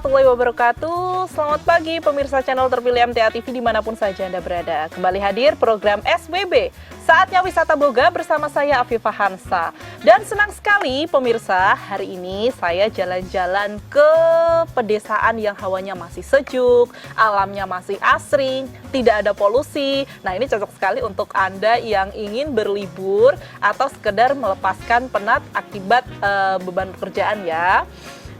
warahmatullahi wabarakatuh. Selamat pagi pemirsa channel terpilih MTA TV dimanapun saja Anda berada. Kembali hadir program SWB, Saatnya Wisata Boga bersama saya Afifah Hansa. Dan senang sekali pemirsa, hari ini saya jalan-jalan ke pedesaan yang hawanya masih sejuk, alamnya masih asri, tidak ada polusi. Nah, ini cocok sekali untuk Anda yang ingin berlibur atau sekedar melepaskan penat akibat beban pekerjaan ya.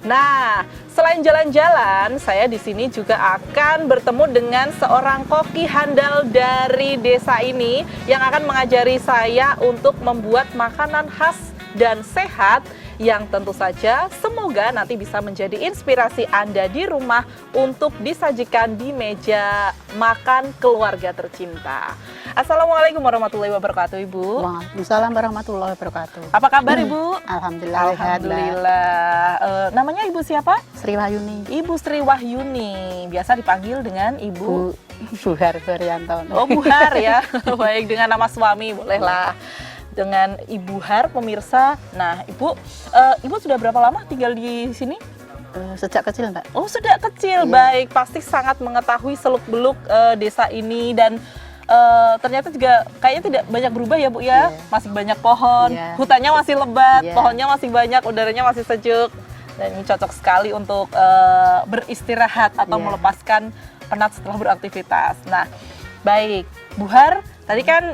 Nah, selain jalan-jalan, saya di sini juga akan bertemu dengan seorang koki handal dari desa ini yang akan mengajari saya untuk membuat makanan khas dan sehat yang tentu saja semoga nanti bisa menjadi inspirasi Anda di rumah untuk disajikan di meja makan keluarga tercinta. Assalamualaikum warahmatullahi wabarakatuh, Ibu. Waalaikumsalam warahmatullahi wabarakatuh. Apa kabar, Ibu? Alhamdulillah. Alhamdulillah. Namanya Ibu siapa? Sri Wahyuni. Ibu Sri Wahyuni. Biasa dipanggil dengan Ibu Buhar Baryanto. Oh, Buhar ya. Baik, dengan nama suami bolehlah. Dengan Ibu Har, pemirsa. Nah, Ibu sudah berapa lama tinggal di sini? Sejak kecil, Mbak. Oh, sejak kecil. Iya. Baik, pasti sangat mengetahui seluk-beluk desa ini dan ternyata juga kayaknya tidak banyak berubah ya, Bu ya. Iya. Masih banyak pohon, hutannya masih lebat, pohonnya masih banyak, udaranya masih sejuk. Dan ini cocok sekali untuk beristirahat atau melepaskan penat setelah beraktivitas. Nah, baik, Bu Har. Tadi kan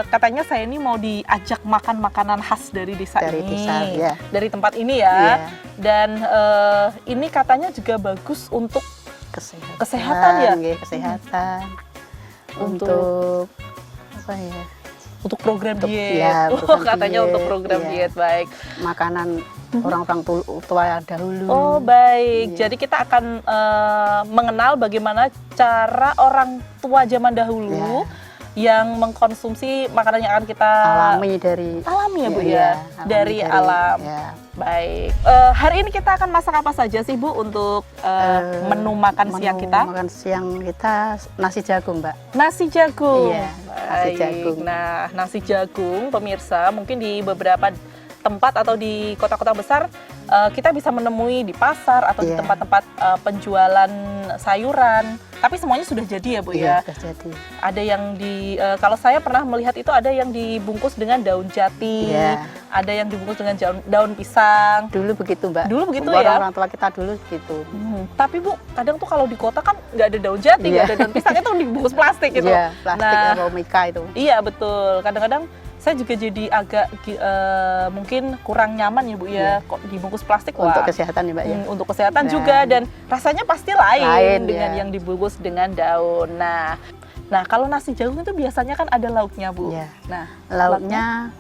katanya saya ini mau diajak makan makanan khas dari desa ini, dari tempat ini ya. Dan ini katanya juga bagus untuk kesehatan ya. Kesehatan. Untuk apa ya? Untuk program diet. Katanya untuk program diet, baik. Makanan orang-orang tua dahulu. Oh, baik. Jadi kita akan mengenal bagaimana cara orang tua zaman dahulu yang mengkonsumsi makanan yang akan kita alami ya, Bu ya, dari alam. Baik. Hari ini kita akan masak apa saja sih, Bu, untuk menu makan siang kita? Makan siang kita nasi jagung, Mbak. Nasi jagung. Iya, nasi jagung. Nah, nasi jagung pemirsa mungkin di beberapa tempat atau di kota-kota besar kita bisa menemui di pasar atau di tempat-tempat penjualan sayuran. Tapi semuanya sudah jadi ya, Bu ya. Sudah jadi. Ada yang kalau saya pernah melihat itu ada yang dibungkus dengan daun jati, ada yang dibungkus dengan daun pisang. Dulu begitu, Mbak. Dulu begitu ya. Orang tua kita dulu gitu. Tapi Bu, kadang tuh kalau di kota kan nggak ada daun jati, nggak ada daun pisang, itu dibungkus plastik gitu. Iya, plastik atau mika itu. Iya betul. Kadang-kadang saya juga jadi agak mungkin kurang nyaman ya, Bu ya, kok dibungkus plastik. Untuk kesehatan ya, Mbak ya. Untuk kesehatan juga, dan rasanya pasti lain dengan yang dibungkus dengan daun. Nah, kalau nasi jagung itu biasanya kan ada lauknya, Bu. Nah, lauknya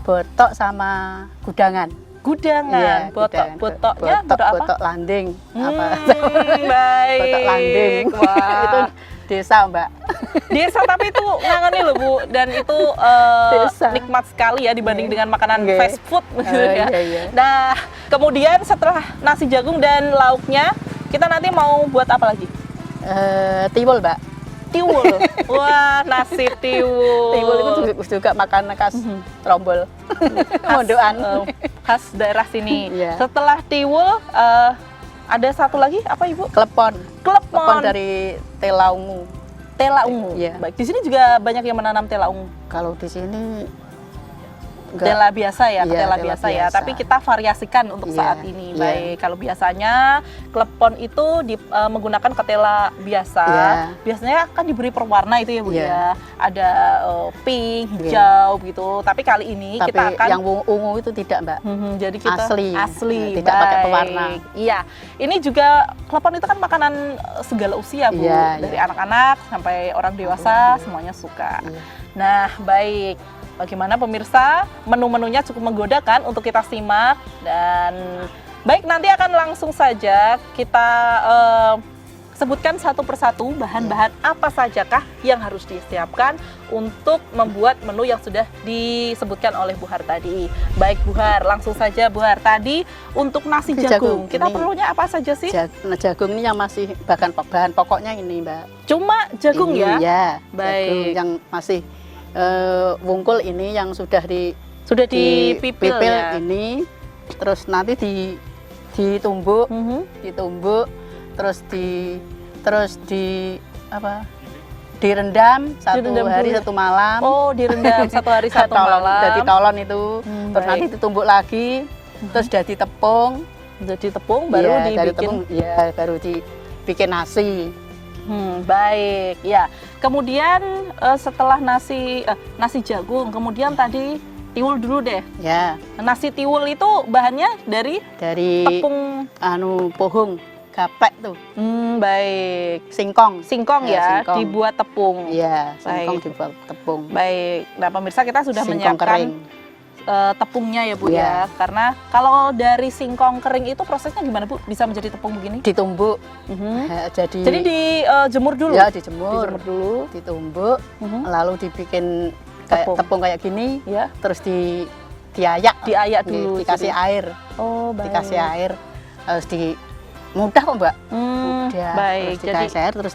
botok sama gudangan. Gudangan, botoknya botok landing. Baik. Botok landing. Wah. Itu desa, Mbak. Desa, tapi itu ngangani loh, Bu, dan itu nikmat sekali ya dibanding dengan makanan fast food ya. Nah, kemudian setelah nasi jagung dan lauknya, kita nanti mau buat apa lagi? Tiwul, Mbak. Tiwul. Wah, nasi tiwul. Tiwul itu juga makanan khas Trombol. Mondokan. Khas daerah sini. Setelah tiwul ada satu lagi apa, Ibu? Klepon. Klepon dari tela ungu. Tela ungu. Baik, di sini juga banyak yang menanam tela ungu. Kalau di sini tela biasa ya, ketela biasa ya. Tapi kita variasikan untuk saat ini. Baik, kalau biasanya klepon itu menggunakan ketela biasa. Biasanya kan diberi perwarna itu ya, Bu ya. Ada pink, hijau gitu. Tapi kali ini kita akan yang ungu itu tidak, Mbak. Jadi kita asli, tidak pakai pewarna. Iya. Ini juga klepon itu kan makanan segala usia, Bu. Dari anak-anak sampai orang dewasa semuanya suka. Nah, baik. Bagaimana pemirsa, menu-menunya cukup menggoda kan untuk kita simak. Dan baik, nanti akan langsung saja kita sebutkan satu persatu bahan-bahan apa sajakah yang harus disiapkan untuk membuat menu yang sudah disebutkan oleh Bu Har tadi. Baik, Bu Har, langsung saja Bu Har. Tadi untuk nasi jagung, kita perlunya apa saja sih? Jagung ini yang masih bahan pokoknya ini, Mbak. Cuma jagung ini, ya? Baik. Jagung yang masih wungkul ini yang sudah dipipil ya? Ini terus nanti ditumbuk, Mhm. terus di apa? Direndam satu Direndam hari dulu. satu malam. Oh, direndam 1 hari 1 Tolon, malam. jadi tolon itu. Terus baik. nanti ditumbuk lagi, terus jadi tepung. Jadi tepung baru Iya, dari dibikin. tepung, ya baru dibikin nasi. Baik, ya. Kemudian setelah nasi jagung, kemudian tadi tiwul dulu deh. Ya, Nasi tiwul itu bahannya dari dari tepung. pohung gaplek tuh, Baik. singkong. Singkong Ya, ya, singkong. dibuat tepung. Iya, singkong Baik. dibuat tepung. Baik. Nah, pemirsa kita sudah Singkong menyiapkan kering. tepungnya ya Bu Iya. ya. Karena kalau dari singkong kering itu prosesnya gimana Bu? Bisa menjadi tepung begini? Ditumbuk. Mhm. Jadi Dijemur dulu. ya dijemur, Dijemur dulu. ditumbuk, Mhm. lalu dibikin kayak Tepung. tepung kayak gini, Ya, terus diayak, diayak dulu. dikasih jadi. air, Oh, baik. dikasih air, terus mudah kok Mbak. Mudah. Baik. Terus dikasih air, terus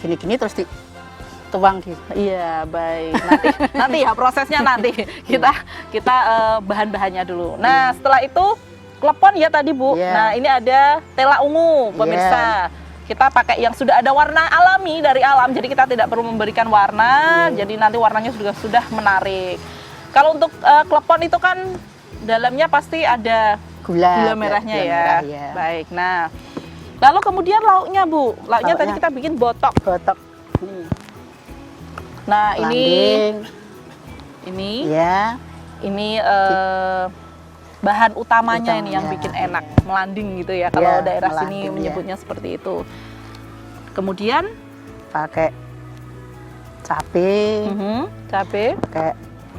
gini-gini, terus dituang di. Iya, baik. Nanti ya prosesnya nanti. Kita bahan-bahannya dulu. Nah, setelah itu klepon ya tadi Bu. Iya. Nah, ini ada tela ungu pemirsa. Kita pakai yang sudah ada warna alami dari alam. Jadi kita tidak perlu memberikan warna. Jadi nanti warnanya sudah menarik. Kalau untuk klepon itu kan dalamnya pasti ada gula merahnya gula ya. merah, ya. Baik. Nah, lalu kemudian lauknya Bu. Lauknya tadi Lauknya. kita bikin botok. Botok. Nih, Nah, landing. ini Ya, ini bahan utamanya ini yang Utamanya, bikin ya. enak, melanding gitu ya kalau Ya, daerah sini melanding, ya. menyebutnya seperti itu. Kemudian pakai cabai, cabai, pakai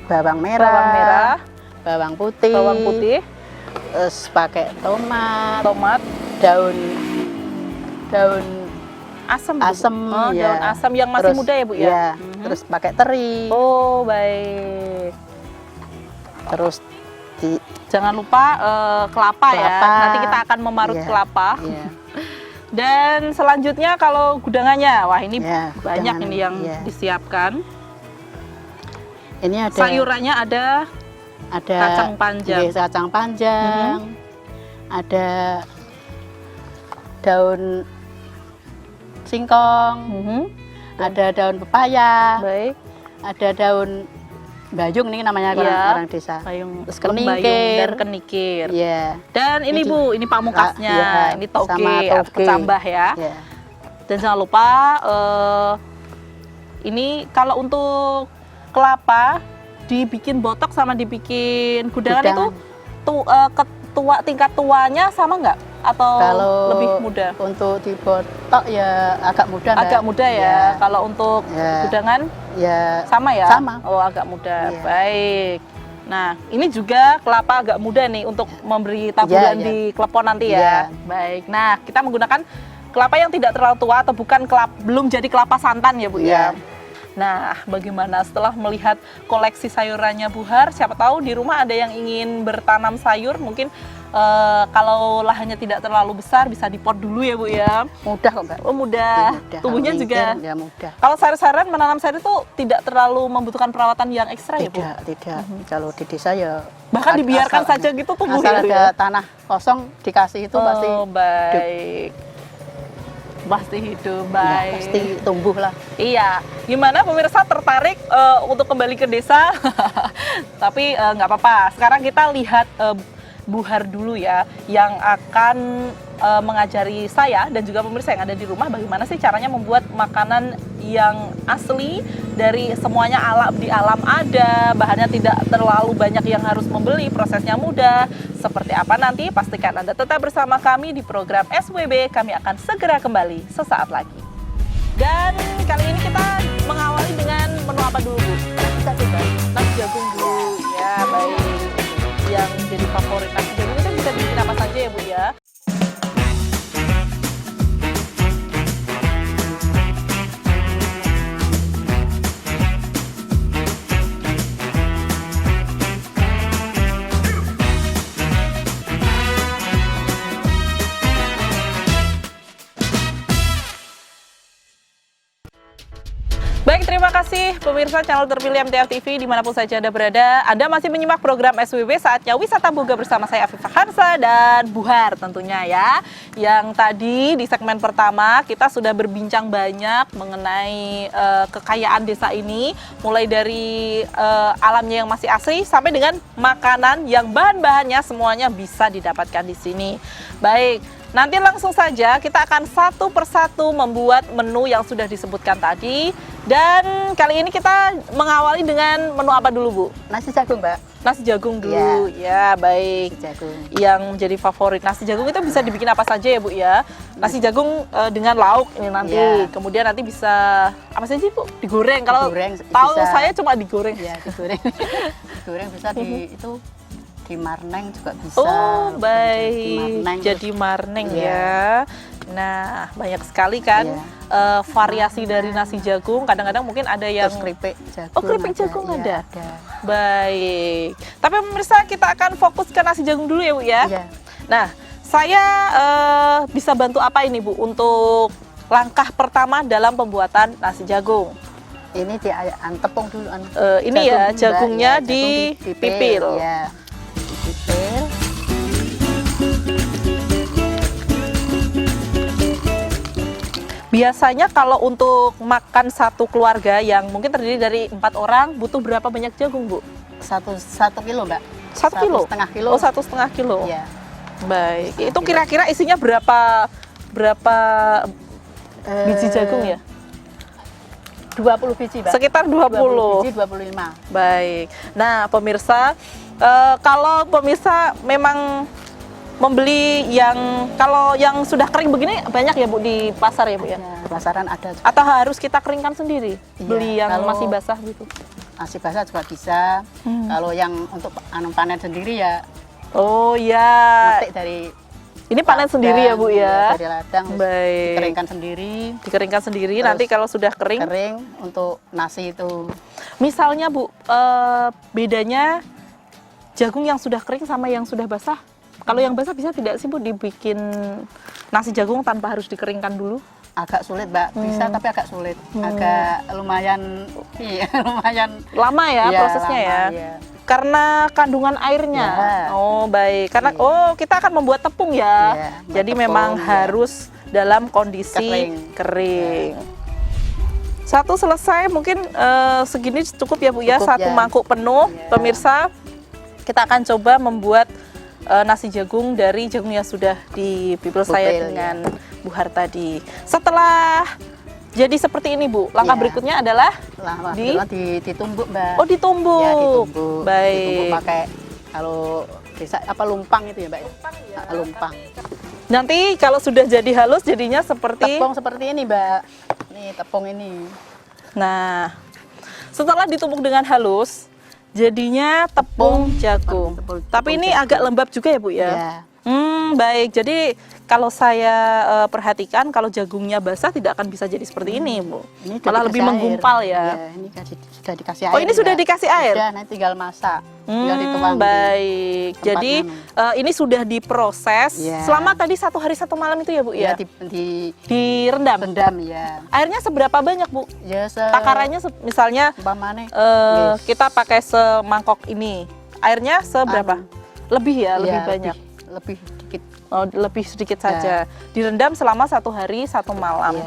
bawang merah, bawang merah, bawang putih, terus pakai tomat, daun asam, Bu. asem, Oh, ya. daun asam yang masih Terus, muda ya Bu ya. Terus pakai teri, Oh, baik. terus Jangan lupa kelapa ya. Kelapa. Nanti kita akan memarut Iya. kelapa. ya, Dan selanjutnya kalau gudangannya, wah ini ya, banyak jangan- ini yang ya. disiapkan. Ini ada Sayurannya ada kacang panjang. iya, kacang panjang, ada daun singkong, ada daun pepaya, Baik. ada daun bayung ini namanya Iya. orang desa. Payung, Terus bayung kenikir. dan kenikir. Iya. Dan ini Ini Bu, ini pamukasnya. iya, Ini toge sama atau toge. kecambah ya. Ya. Dan jangan lupa ini kalau untuk kelapa dibikin botok sama dibikin gudangan itu tingkat tuanya sama nggak? Atau Kalau lebih muda? untuk dibotok ya agak mudah. Mbak. Agak muda ya. Kalau untuk Ya. gudangan Ya. sama ya? Sama. Oh, agak muda. Iya. Baik. Nah, ini juga kelapa agak muda nih untuk memberi taburan Iya, iya. di klepon nanti ya. Iya. Baik. Nah, kita menggunakan kelapa yang tidak terlalu tua atau bukan belum jadi kelapa santan ya, Bu ya. Iya. Nah, bagaimana setelah melihat koleksi sayurannya Bu Har, siapa tahu di rumah ada yang ingin bertanam sayur, mungkin kalau lahannya tidak terlalu besar bisa dipot dulu ya Bu ya. Mudah kok Mbak. Oh, mudah. Mudah. Tumbuhnya Kalau juga. mikir, ya mudah. Kalau sayur-sayuran menanam sayur itu tidak terlalu membutuhkan perawatan yang ekstra ya Bu. Tidak. Kalau di desa ya Bahkan dibiarkan saja gitu tumbuh asal gitu ada ya. tanah kosong dikasih itu pasti Oh, baik. Pasti hidup, ya, baik. pasti tumbuh lah. Iya, gimana pemirsa tertarik untuk kembali ke desa? Tapi nggak apa-apa. Sekarang kita lihat Bu Har dulu ya, yang akan mengajari saya dan juga pemirsa yang ada di rumah bagaimana sih caranya membuat makanan yang asli dari semuanya di alam ada, bahannya tidak terlalu banyak yang harus membeli, prosesnya mudah. Seperti apa nanti? Pastikan Anda tetap bersama kami di program SWB. Kami akan segera kembali sesaat lagi. Dan kali ini kita mengawali dengan menu apa dulu, Bu? Kita coba. Nasi jagung dulu. Ya, baik. Yang jadi favorit nasi jagung itu bisa bikin apa saja ya, Bu ya? Baik, terima kasih pemirsa channel terpilih MTA TV dimanapun saja Anda berada. Anda masih menyimak program SWB, saatnya Wisata Boga bersama saya Afifah Hansa dan Buhar tentunya ya. Yang tadi di segmen pertama kita sudah berbincang banyak mengenai kekayaan desa ini. Mulai dari alamnya yang masih asri sampai dengan makanan yang bahan-bahannya semuanya bisa didapatkan di sini. Baik. Nanti langsung saja kita akan satu persatu membuat menu yang sudah disebutkan tadi. Dan kali ini kita mengawali dengan menu apa dulu, Bu? Nasi jagung, Mbak. Nasi jagung dulu. Ya, baik. Nasi jagung. Yang menjadi favorit. Nasi jagung itu bisa dibikin apa saja ya, Bu ya? Nasi jagung dengan lauk ini nanti. Ya. Kemudian nanti bisa apa saja, Bu? Digoreng. Kalau Digoreng, tahu bisa. saya cuma digoreng. Ya, digoreng. Digoreng bisa di marneng juga bisa. Oh, baik. Marneng, Jadi marneng Iya. ya. Nah, banyak sekali kan variasi dari nasi jagung. Kadang-kadang mungkin ada yang terus keripik jagung. Oh, keripik jagung Iya, ada. Baik. Tapi pemirsa, kita akan fokus ke nasi jagung dulu ya, Bu ya. Iya. Nah, saya bisa bantu apa ini, Bu, untuk langkah pertama dalam pembuatan nasi jagung? Ini tepung dulu. Ini ya, Mbak. jagungnya Ya, dipipil. Ya. Dipipil. Biasanya kalau untuk makan satu keluarga yang mungkin terdiri dari 4 orang, butuh berapa banyak jagung, Bu? 1 kilo, Mbak. 1 kilo? 1,5 kilo. Oh, 1,5 kilo. Iya. Baik. 1,5 Itu kilo. kira-kira isinya berapa biji jagung ya? 20 biji, Mbak. Sekitar 20. 20 biji, 25. Baik. Nah, pemirsa, kalau pemirsa memang membeli kalau yang sudah kering begini banyak ya, Bu, di pasar ya, Bu ya? Ya, pasaran ada juga. Atau harus kita keringkan sendiri? Iya, Beli yang kalau- masih basah gitu? Nasi basah juga bisa. Kalau yang untuk panen sendiri ya Oh ya, metik dari ini panen sendiri ya, Bu ya? Dari ladang, terus Baik. dikeringkan sendiri, Dikeringkan sendiri, Terus nanti kalau sudah kering. kering untuk nasi itu. Misalnya, Bu, bedanya jagung yang sudah kering sama yang sudah basah? Kalau yang basah bisa tidak sih, Bu, dibikin nasi jagung tanpa harus dikeringkan dulu? Agak sulit, Mbak. Bisa tapi agak sulit. Agak lumayan, iya, lumayan Lama ya iya, prosesnya lama, ya? iya. Karena kandungan airnya. Ya. Oh, baik. Karena Iya. kita akan membuat tepung ya. Iya, buat Jadi tepung, memang ya. harus dalam kondisi kering. Satu selesai, mungkin segini cukup ya, Bu ya. Cukup, Satu ya. mangkuk penuh. Iya. Pemirsa, kita akan coba membuat nasi jagung dari jagung yang sudah dipipil saya Pipil, dengan Buhar tadi. Setelah jadi seperti ini, Bu, langkah Iya. berikutnya adalah ditumbuk, Mbak. oh, ditumbuk. Ya, ditumbuk. Baik. Ditumbuk pakai kalau desa lumpang itu ya, Mbak. Lumpang. Nanti kalau sudah jadi halus jadinya seperti Tepung seperti ini, Mbak. Nih, tepung ini. Nah, setelah ditumbuk dengan halus jadinya tepung jagung. tepung Tapi ini jagung. agak lembab juga ya, Bu ya? Ya. Baik. Jadi kalau saya perhatikan kalau jagungnya basah tidak akan bisa jadi seperti ini, Bu. Ini udah Malah dikasih lebih air. menggumpal ya. Iya, ini sudah dikasih air. Oh, ini sudah Mbak. dikasih air? Sudah, nanti tinggal masak. Tinggal dituang. Baik. tempat Jadi ini sudah diproses Iya. selama tadi 1 hari 1 malam itu ya, Bu Ya, ya? Direndam. rendam ya. Airnya seberapa banyak, Bu? Ya, Takarannya misalnya umpamanya kita pakai semangkok ini, airnya seberapa? Lebih ya, lebih banyak. Lebih dikit. Oh, lebih sedikit saja. Direndam selama 1 hari 1 malam. Ya.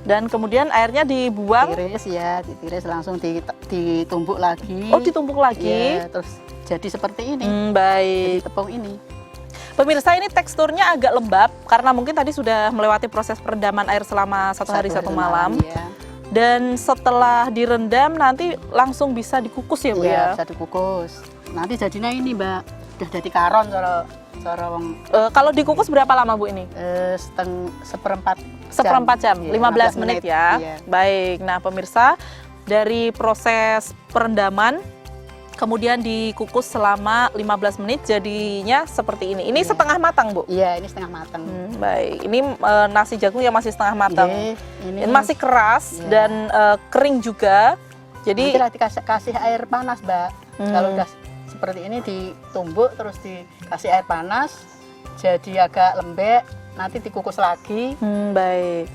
Dan kemudian airnya dibuang. Ditiris langsung ditumbuk lagi. Oh, ditumbuk lagi. Ya, terus jadi seperti ini. Baik. Jadi tepung ini. Pemirsa, ini teksturnya agak lembab karena mungkin tadi sudah melewati proses perendaman air selama 1 hari 1 malam. Ya. Dan setelah direndam nanti langsung bisa dikukus ya, Bu Ya, ya? bisa dikukus. Nanti jadinya ini, Mbak. Udah jadi karon cara wong Kalau dikukus berapa lama, Bu, ini? seperempat jam, Iya, 15 menit ya. Iya. Baik. Nah, pemirsa, dari proses perendaman kemudian dikukus selama 15 menit jadinya seperti ini. Ini Iya. setengah matang, Bu. Iya, ini setengah matang. Baik. Ini nasi jagung yang masih setengah matang. Iya, Ini masih keras Iya. dan kering juga. Jadi nanti dikasih air panas, Mbak. Kalau udah seperti ini ditumbuk terus dikasih air panas jadi agak lembek, nanti dikukus lagi baik.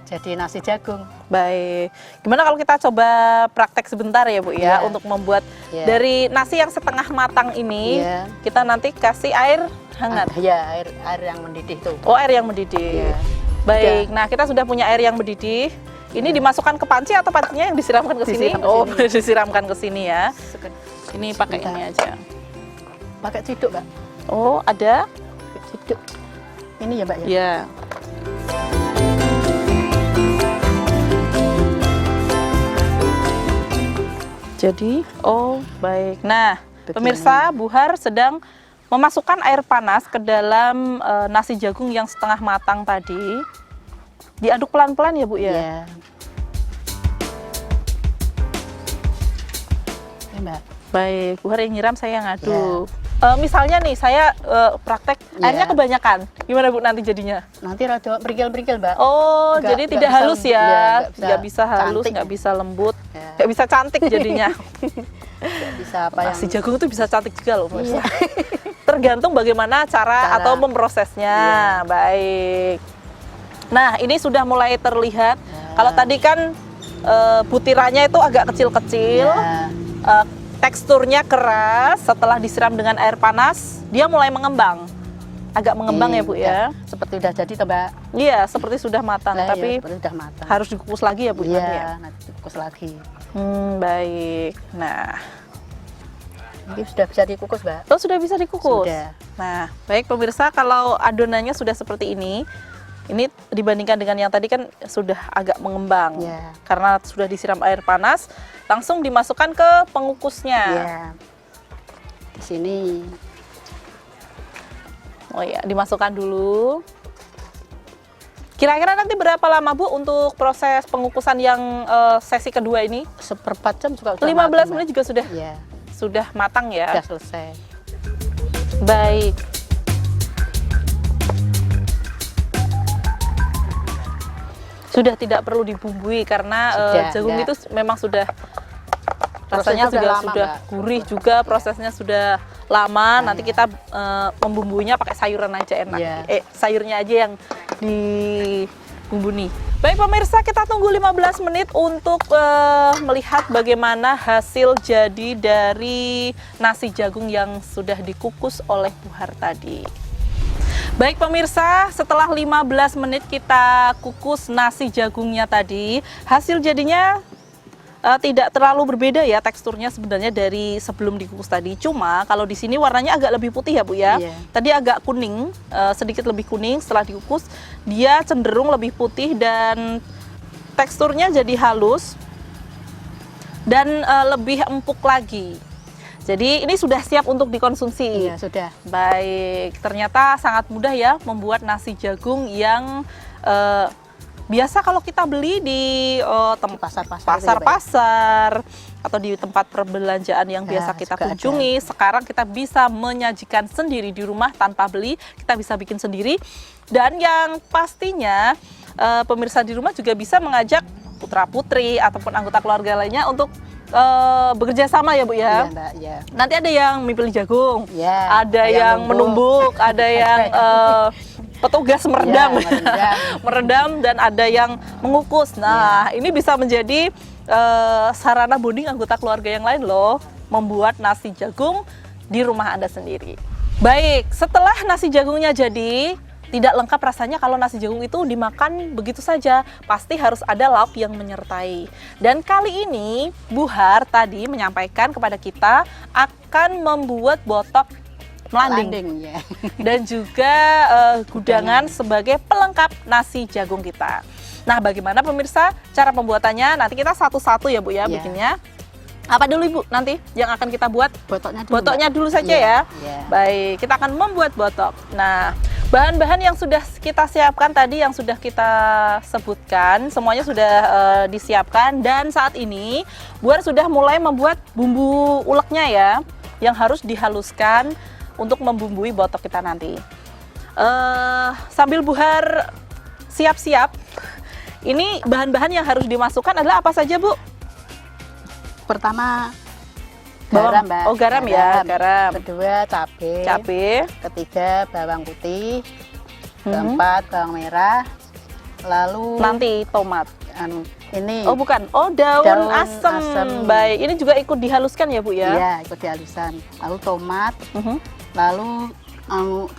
jadi nasi jagung. Baik. Gimana kalau kita coba praktek sebentar ya Bu ya, Iya. untuk membuat Iya. dari nasi yang setengah matang ini, Iya. kita nanti kasih air hangat. Ya, air yang mendidih tuh. Oh, air yang mendidih. Iya. Baik. Nah, kita sudah punya air yang mendidih. Ini dimasukkan ke panci atau pancinya yang disiramkan ke sini? Disiram ke Oh, sini. disiramkan ke sini ya. Ini pakai Sebentar. ini aja. Pakai ciduk, Mbak. Oh, ada? Ciduk. Ini ya, Mbak ya. Ya. Jadi, oh baik. Nah, Begini. pemirsa, Buhar sedang memasukkan air panas ke dalam nasi jagung yang setengah matang tadi. Diaduk pelan-pelan ya, Bu ya? Iya. Ini, Mbak. Baik, Buhar yang nyiram, saya yang ngaduk. Misalnya nih, saya praktek Iya. airnya kebanyakan. Gimana Bu nanti jadinya? Nanti rada berikil-berikil, Mbak. Oh, Nggak- jadi nggak tidak bisa- halus ya? iya, Nggak bisa halus, cantik. nggak bisa lembut, Ya. nggak bisa cantik jadinya. Nggak bisa apa yang Nasi jagung itu bisa cantik juga loh, Mas. Iya. Tergantung bagaimana cara Cara. atau memprosesnya. Iya. Baik. Nah, ini sudah mulai terlihat. Ya. Kalau tadi kan butirannya itu agak kecil-kecil, Ya. teksturnya keras. Setelah disiram dengan air panas, dia mulai mengembang. Agak mengembang ya, Bu ya. Seperti udah jadi toh, Mbak. Iya, seperti sudah matang, Nah, tapi ya, seperti udah matang. harus dikukus lagi ya, Bu nanti ya. Iya, nanti dikukus lagi. Baik. Nah, Ini sudah bisa dikukus, Mbak. itu sudah bisa dikukus. Sudah. Nah, baik pemirsa, kalau adonannya sudah seperti ini dibandingkan dengan yang tadi kan sudah agak mengembang. Ya. Karena sudah disiram air panas, langsung dimasukkan ke pengukusnya. Iya. Di sini. Oh ya, dimasukkan dulu. Kira-kira nanti berapa lama Bu untuk proses pengukusan yang sesi kedua ini? Seperempat jam juga udah 15 matang, menit Mbak. juga sudah Iya, matang ya. sudah selesai. Baik. Sudah tidak perlu dibumbui karena Sudah, jagung enggak. itu memang sudah Prosesnya rasanya udah juga lama, sudah Mbak. gurih juga, prosesnya sudah lama. Nah, Nanti ya. kita membumbuinya pakai sayuran aja enak. Iya. Sayurnya aja yang dibumbuni. Baik pemirsa, kita tunggu 15 menit untuk melihat bagaimana hasil jadi dari nasi jagung yang sudah dikukus oleh Buhar tadi. Baik pemirsa, setelah 15 menit kita kukus nasi jagungnya tadi, hasil jadinya tidak terlalu berbeda ya teksturnya sebenarnya dari sebelum dikukus tadi. Cuma kalau di sini warnanya agak lebih putih ya Bu ya. Iya. Tadi agak kuning, sedikit lebih kuning. Setelah dikukus dia cenderung lebih putih dan teksturnya jadi halus dan lebih empuk lagi. Jadi ini sudah siap untuk dikonsumsi. Iya, sudah. Baik, ternyata sangat mudah ya membuat nasi jagung yang biasa kalau kita beli di Pasar-pasar. pasar-pasar atau di tempat perbelanjaan yang Ya, biasa kita juga kunjungi. Sekarang kita bisa menyajikan sendiri di rumah tanpa beli, kita bisa bikin sendiri. Dan yang pastinya pemirsa di rumah juga bisa mengajak putra-putri ataupun anggota keluarga lainnya untuk bekerja sama ya Bu ya. Iya, Mbak, ya. Nanti ada yang mipil jagung, Ya, ada yang menumbuk, ada yang petugas meredam, Ya, meredam. meredam dan ada yang mengukus. Nah, ini bisa menjadi sarana bonding anggota keluarga yang lain loh, membuat nasi jagung di rumah Anda sendiri. Baik, setelah nasi jagungnya jadi, tidak lengkap rasanya kalau nasi jagung itu dimakan begitu saja. Pasti harus ada lauk yang menyertai. Dan kali ini Buhar tadi menyampaikan kepada kita akan membuat botok melanding Landing, ya. dan juga gudangan sebagai pelengkap nasi jagung kita. Nah, bagaimana pemirsa cara pembuatannya? Nanti kita satu-satu ya Bu ya Iya. bikinnya. Apa dulu Ibu nanti yang akan kita buat? Botoknya dulu, Botoknya Mbak. dulu saja Iya, ya. iya. Baik, kita akan membuat botok. Nah, bahan-bahan yang sudah kita siapkan tadi, yang sudah kita sebutkan, semuanya sudah disiapkan. Dan saat ini, Buhar sudah mulai membuat bumbu uleknya ya, yang harus dihaluskan untuk membumbui botok kita nanti. Sambil Buhar siap-siap, ini bahan-bahan yang harus dimasukkan adalah apa saja Bu? Pertama Bawang. garam, Mbak. Oh, garam ya, garam. Kedua cabai. Cabai. Ketiga bawang putih. Mhm. Keempat bawang merah. Lalu Nanti tomat. ini. Oh bukan, oh daun Daun asem. asem. Baik, ini juga ikut dihaluskan ya Bu ya? Iya, ikut dihalusan. Lalu tomat, Mhm. lalu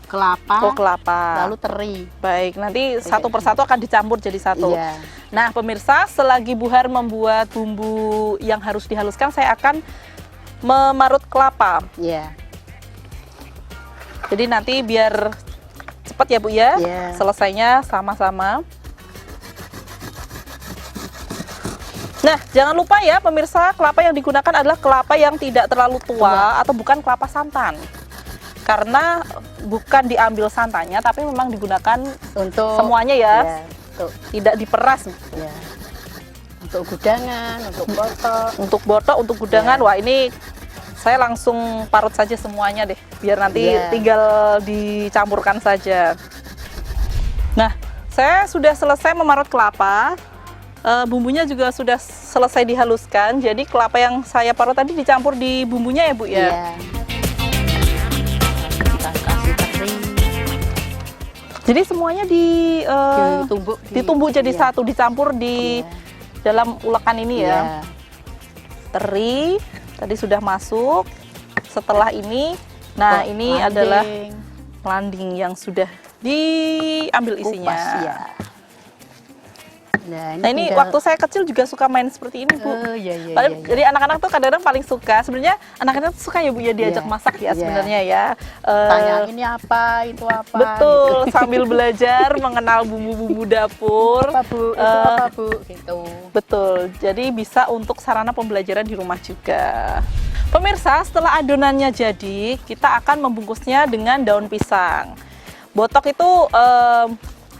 kelapa, Oh kelapa. lalu teri. Baik, nanti satu persatu akan dicampur jadi satu. Iya. Nah pemirsa, selagi Bu Har membuat bumbu yang harus dihaluskan, saya akan memarut kelapa. Iya. Jadi nanti biar cepat ya Bu ya, Iya. selesainya sama-sama. Nah, jangan lupa ya pemirsa, kelapa yang digunakan adalah kelapa yang tidak terlalu tua atau bukan kelapa santan. Karena bukan diambil santannya, tapi memang digunakan Untuk semuanya ya, Iya, tidak diperas. iya. Untuk gudangan, untuk botok. Untuk botok, untuk gudangan, Iya. wah ini saya langsung parut saja semuanya deh, biar nanti Iya. tinggal dicampurkan saja. Nah, saya sudah selesai memarut kelapa, bumbunya juga sudah selesai dihaluskan. Jadi kelapa yang saya parut tadi dicampur di bumbunya ya Bu ya? Iya. Kita kasih teri, Jadi semuanya ditumbuk jadi iya. satu, dicampur di Iya. dalam ulekan ini ya. Iya. Teri tadi sudah masuk. Setelah ini, nah ini Landing, adalah landing yang sudah diambil isinya. kupas, iya. Nah ini tinggal- waktu saya kecil juga suka main seperti ini Bu. Oh, iya, iya, Padahal iya, iya. jadi anak-anak tuh kadang-kadang paling suka. Sebenarnya anak-anak tuh suka ya Bu ya diajak Iya, masak ya iya. sebenarnya ya. Tanya ini apa, itu apa. Betul, gitu. sambil belajar mengenal bumbu-bumbu dapur. Apa Bu? Itu Eh, apa Bu? Gitu. Betul, jadi bisa untuk sarana pembelajaran di rumah juga. Pemirsa, setelah adonannya jadi, kita akan membungkusnya dengan daun pisang. Botok itu,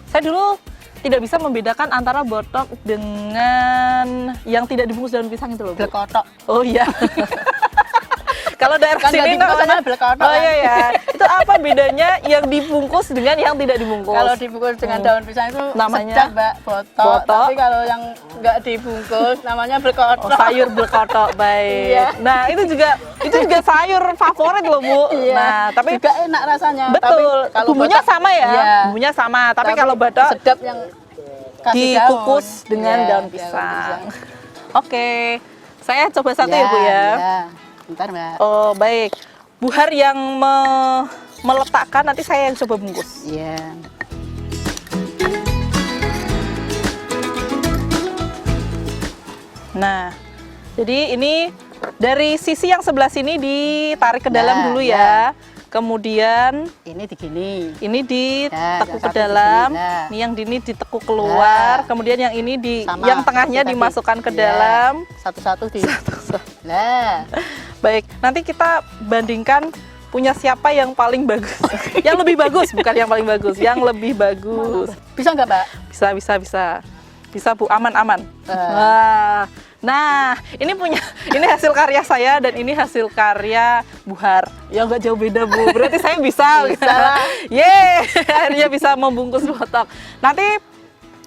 saya dulu tidak bisa membedakan antara botok dengan yang tidak dibungkus daun pisang itu loh, Bu. Blekotok. Oh iya. Kalau daerah Kan sini nggak dibungkus namanya sama blekotok, Oh kan? iya ya. Itu apa bedanya yang dibungkus dengan yang tidak dibungkus? Kalau dibungkus dengan daun pisang itu Namanya? sedap, Mbak, botok. Botok. Tapi kalau yang nggak dibungkus namanya blekotok. Oh, sayur blekotok, baik. Iya. Nah, itu juga sayur favorit loh, Bu. Iya. Nah, tapi juga enak rasanya. betul. Tapi kalau Bumbunya botok, sama ya. iya. Bumbunya sama, tapi kalau batok sedap yang kasih dikukus daun. dengan Iya, daun pisang. Oke. Saya coba satu ya, Bu ya. Iya. Bentar, Mbak. Oh, baik. Bu Har yang meletakkan, nanti saya yang coba bungkus. Iya. Nah, jadi ini dari sisi yang sebelah sini ditarik ke dalam Nah, dulu ya. ya. Kemudian Ini begini. ini ditekuk yang ke satu dalam, begini, nah. ini yang ini ditekuk keluar, Nah. kemudian yang ini Sama, yang tengahnya seperti tadi. dimasukkan ke Iya. dalam. Satu-satu di. Nah, Baik, nanti kita bandingkan punya siapa yang paling bagus. Yang lebih bagus, bukan yang paling bagus, yang lebih bagus. bisa nggak, Mbak? Bisa Bu, aman. Eh. Nah, ini hasil karya saya dan ini hasil karya Bu Har. Ya nggak jauh beda Bu. Berarti saya bisa. Bisa lah. Yeay, akhirnya bisa membungkus botok. Nanti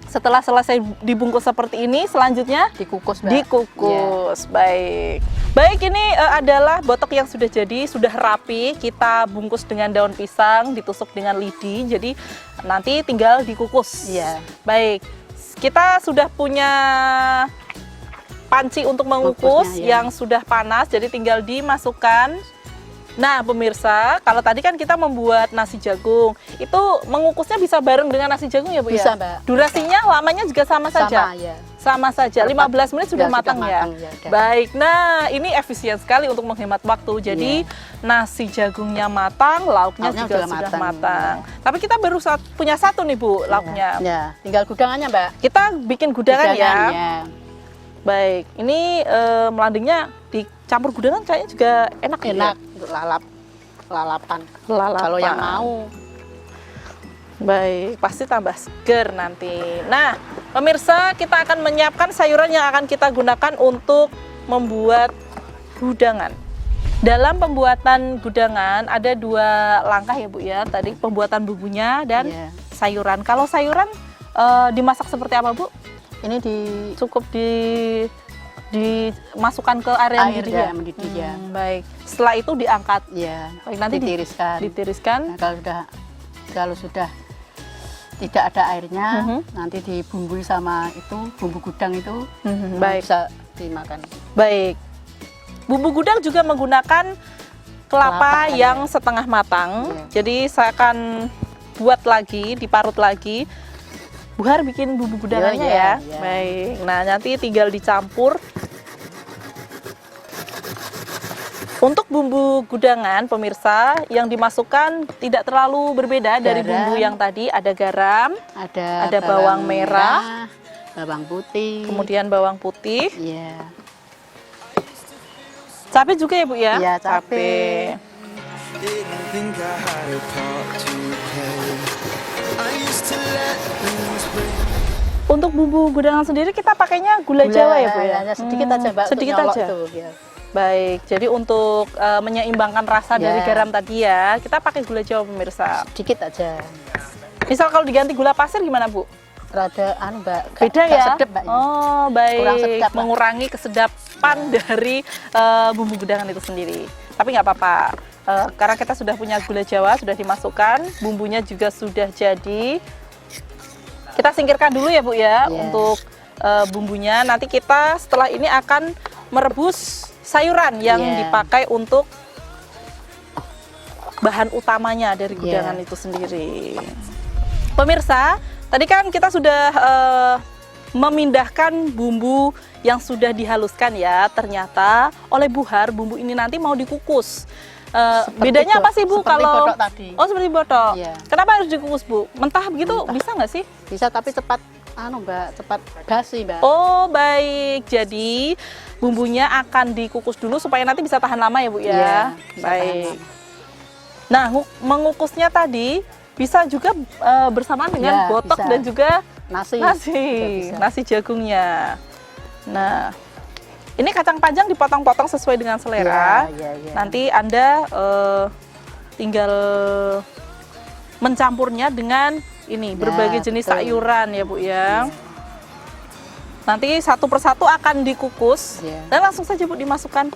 setelah selesai dibungkus seperti ini, selanjutnya Dikukus, Mbak. dikukus. Baik, ini adalah botok yang sudah jadi, sudah rapi. Kita bungkus dengan daun pisang, ditusuk dengan lidi. Jadi nanti tinggal dikukus. Iya. Baik, kita sudah punya panci untuk mengukus Mengukusnya, ya. yang sudah panas, jadi tinggal dimasukkan. Nah, pemirsa, kalau tadi kan kita membuat nasi jagung, itu mengukusnya bisa bareng dengan nasi jagung ya, Bu Bisa, ya? Mbak. Durasinya lamanya juga sama saja. Sama, ya. Sama saja, 15 menit sudah Ya, matang sudah ya. matang, ya, udah. Baik, nah ini efisien sekali untuk menghemat waktu. Jadi nasi jagungnya matang, lauknya Lauknya juga juga sudah matang. matang. Tapi kita baru punya satu nih Bu, lauknya. Ya, tinggal gudangannya, Mbak. Kita bikin gudangan ya. Gudangannya. Baik, ini melandingnya dicampur gudangan kayaknya juga enak. Enak Ya? untuk lalapan. Lalapan. Kalau yang mau. Baik, pasti tambah seger nanti. Nah, pemirsa, kita akan menyiapkan sayuran yang akan kita gunakan untuk membuat gudangan. Dalam pembuatan gudangan ada 2 langkah ya Bu ya. Tadi pembuatan bumbunya dan Iya. sayuran. Kalau sayuran dimasak seperti apa Bu? Ini Cukup dimasukkan ke area air mendidih ya, ya? mendidih ya. Baik, setelah itu diangkat. Ya, Baik, nanti ditiriskan. ditiriskan. Nah, kalau sudah tidak ada airnya, nanti dibumbui sama itu bumbu gudang itu, Baik. bisa dimakan. Baik. Bumbu gudang juga menggunakan kelapa Kelapa, yang setengah matang. Iya. Jadi saya akan buat lagi, diparut lagi. Bu Har bikin bumbu gudangannya Iya, ya. iya. Baik. Nah, nanti tinggal dicampur. Untuk bumbu gudangan, pemirsa, yang dimasukkan tidak terlalu berbeda dari Garam. bumbu yang tadi. Ada garam, Ada bawang merah, bawang putih, kemudian bawang putih, iya, cabai juga ya Bu ya? Iya, cabai. Didn't think I had a part to play. I used to let things break. Untuk bumbu gudangan sendiri kita pakainya gula Jawa ya Bu ya? hanya sedikit aja Mbak, untuk Sedikit nyolok aja. itu, ya. Baik, jadi untuk menyeimbangkan rasa Ya. dari garam tadi ya, kita pakai gula Jawa pemirsa. Sedikit aja. Misal kalau diganti gula pasir gimana Bu? Rada Mbak, Beda gak ya? sedap Mbak. Oh baik, Kurang sedap, Mbak. mengurangi kesedapan dari bumbu gudangan itu sendiri. Tapi nggak apa-apa, karena kita sudah punya gula Jawa, sudah dimasukkan, bumbunya juga sudah jadi. Kita singkirkan dulu ya Bu ya, Iya. untuk bumbunya. Nanti kita setelah ini akan merebus sayuran yang Iya. dipakai untuk bahan utamanya dari Iya. gudangan itu sendiri. Pemirsa, tadi kan kita sudah memindahkan bumbu yang sudah dihaluskan ya. Ternyata oleh Bu Har, bumbu ini nanti mau dikukus. Bedanya apa sih Bu seperti kalau botok tadi. Oh, seperti botok. Iya. Kenapa harus dikukus Bu? Mentah begitu bisa nggak sih? Bisa, tapi cepat Mbak, cepat basi Mbak. Oh baik, jadi bumbunya akan dikukus dulu supaya nanti bisa tahan lama ya Bu ya. Iya, bisa tahan Baik. lama. Nah, mengukusnya tadi bisa juga bersamaan dengan Ya, botok bisa. dan juga Nasi. nasi, juga bisa. nasi jagungnya. Nah, ini kacang panjang dipotong-potong sesuai dengan selera. Iya, iya. Nanti Anda tinggal mencampurnya dengan ini berbagai jenis betul. sayuran ya Bu ya. Nanti satu persatu akan dikukus Iya. dan langsung saja Bu dimasukkan.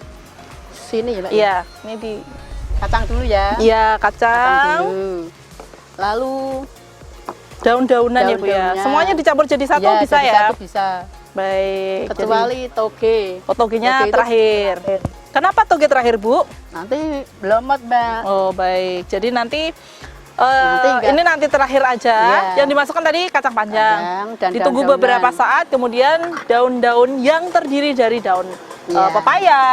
Sini ya Mbak. Iya, ini di Kacang dulu ya. iya Kacang kacang, dulu. Lalu daun-daunan ya Bu ya. Daun-daunnya. Semuanya dicampur jadi satu ya, bisa jadi ya. satu bisa. Baik. Kecuali toge. Togenya Toge itu terakhir. Kenapa toge terakhir Bu? Nanti belumot Mbak. Oh baik. Jadi nanti Nanti ini nanti terakhir aja. Iya. Yang dimasukkan tadi kacang panjang. Dan Ditunggu daun-daunan. beberapa saat, kemudian daun-daun yang terdiri dari daun Iya. pepaya,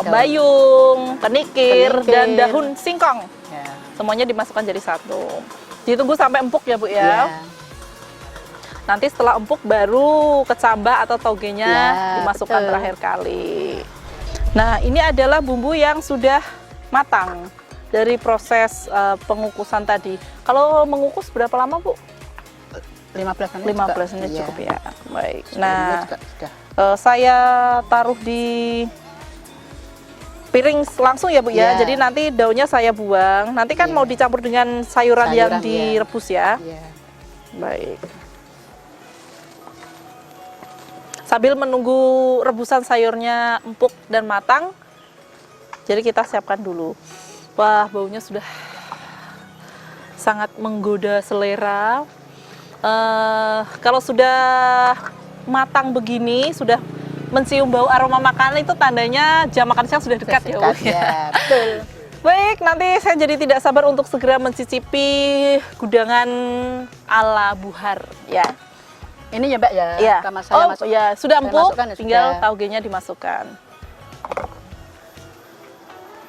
bayung, kenikir, Kenikir. dan daun singkong. Ya. Semuanya dimasukkan jadi satu. Ditunggu sampai empuk ya Bu ya. Ya. Nanti setelah empuk baru kecambah atau togenya Ya, dimasukkan betul. terakhir kali. Nah, ini adalah bumbu yang sudah matang dari proses pengukusan tadi. Kalau mengukus berapa lama Bu? 15 menit. 15 juga. menit Iya. cukup ya. Baik. 10 menit Nah, juga sudah. saya taruh di piring langsung ya Bu ya. Iya. Jadi nanti daunnya saya buang. Nanti kan Iya. mau dicampur dengan sayuran yang Sayuran, iya. direbus ya. Iya. Baik. Sambil menunggu rebusan sayurnya empuk dan matang, jadi kita siapkan dulu. Wah, baunya sudah sangat menggoda selera. Kalau sudah matang begini, sudah mencium bau aroma makanan, itu tandanya jam makan siang sudah dekat ya, Bu. Ya, betul. Baik, nanti saya jadi tidak sabar untuk segera mencicipi gudangan ala Bu Har ya. Ini ya Mbak ya. Iya. Sama saya Oh masuk. ya, sudah saya empuk, masukkan ya, tinggal sudah. taugenya dimasukkan.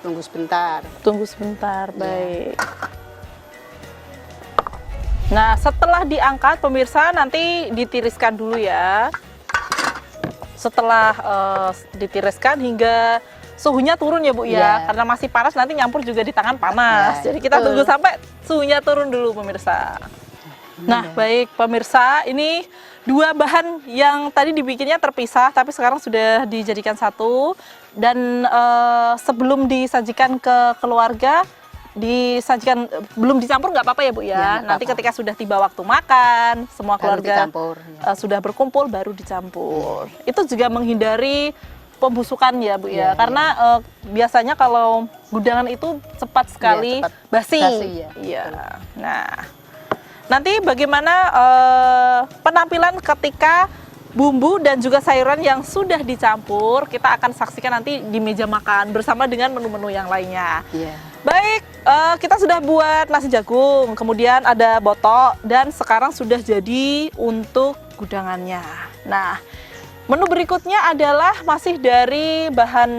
Tunggu sebentar. Tunggu sebentar, Iya. baik. Nah, setelah diangkat pemirsa nanti ditiriskan dulu ya. Setelah ditiriskan hingga suhunya turun ya Bu ya, Iya. karena masih panas nanti nyampur juga di tangan panas. Nah, Jadi kita betul. tunggu sampai suhunya turun dulu pemirsa. Nah, baik pemirsa, ini dua bahan yang tadi dibikinnya terpisah tapi sekarang sudah dijadikan satu, dan sebelum disajikan ke keluarga disajikan belum dicampur nggak apa-apa ya Bu ya. Ya, nggak Nanti apa-apa. ketika sudah tiba waktu makan, semua Baru keluarga dicampur, ya. sudah berkumpul baru dicampur. Itu juga menghindari pembusukan ya Bu ya. Ya, Karena biasanya kalau gudangan itu cepat sekali cepat basi. basi, ya. Iya. Nah, Nanti bagaimana penampilan ketika bumbu dan juga sayuran yang sudah dicampur, kita akan saksikan nanti di meja makan bersama dengan menu-menu yang lainnya. Iya. Baik, kita sudah buat nasi jagung, kemudian ada botok, dan sekarang sudah jadi untuk gudangannya. Nah, menu berikutnya adalah masih dari bahan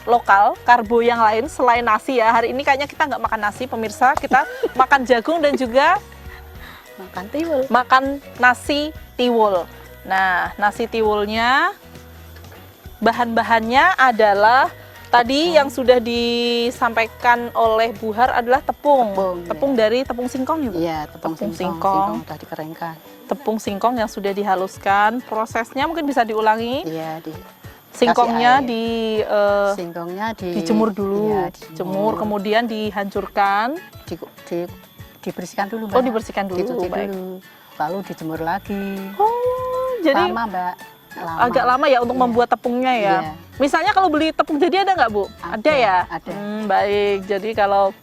lokal, karbo yang lain selain nasi ya. Hari ini kayaknya kita nggak makan nasi, pemirsa. Kita makan jagung dan juga Makan tiwul. makan nasi tiwul. Nah, nasi tiwulnya, bahan-bahannya adalah tadi yang sudah disampaikan oleh Bu Har adalah tepung. Tepung, Dari tepung singkong ya, Bu? Iya, tepung Tepung singkong. singkong. Udah dikeringkan. Tepung singkong yang sudah dihaluskan. Prosesnya mungkin bisa diulangi. Iya, Singkongnya air. Singkongnya dijemur dulu, iya, jemur, kemudian dihancurkan. dibersihkan dulu, Mbak. Oh, dibersihkan dulu, Dicuci baik. dulu. Lalu dijemur lagi. Oh, jadi Lama, Mbak. Lama. agak lama ya untuk Iya. membuat tepungnya ya. Iya. Misalnya kalau beli tepung jadi ada nggak, Bu? Ada ya? Ada. Baik, jadi kalau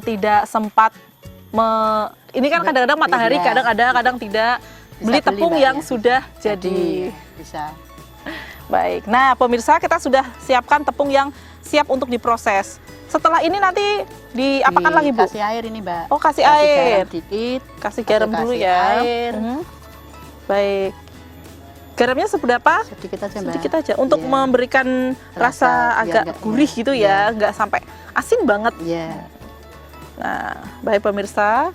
tidak sempat ini kan kadang-kadang matahari, Iya. kadang ada, kadang tidak. Bisa Beli beli, tepung Mbak, yang ya. sudah jadi. Bisa. Baik, nah pemirsa, kita sudah siapkan tepung yang siap untuk diproses. Setelah ini nanti diapakan lagi, Bu? Kasih air ini, Mbak. Oh, kasih air. Garam dikit. Kasih garam dulu kasih ya. air. Mhm. Baik. Garamnya seberapa? Sedikit aja, Mbak. Sedikit aja untuk Iya. memberikan rasa Biar agak nggak- gurih gitu ya, nggak sampai asin banget. Iya. Nah, baik pemirsa,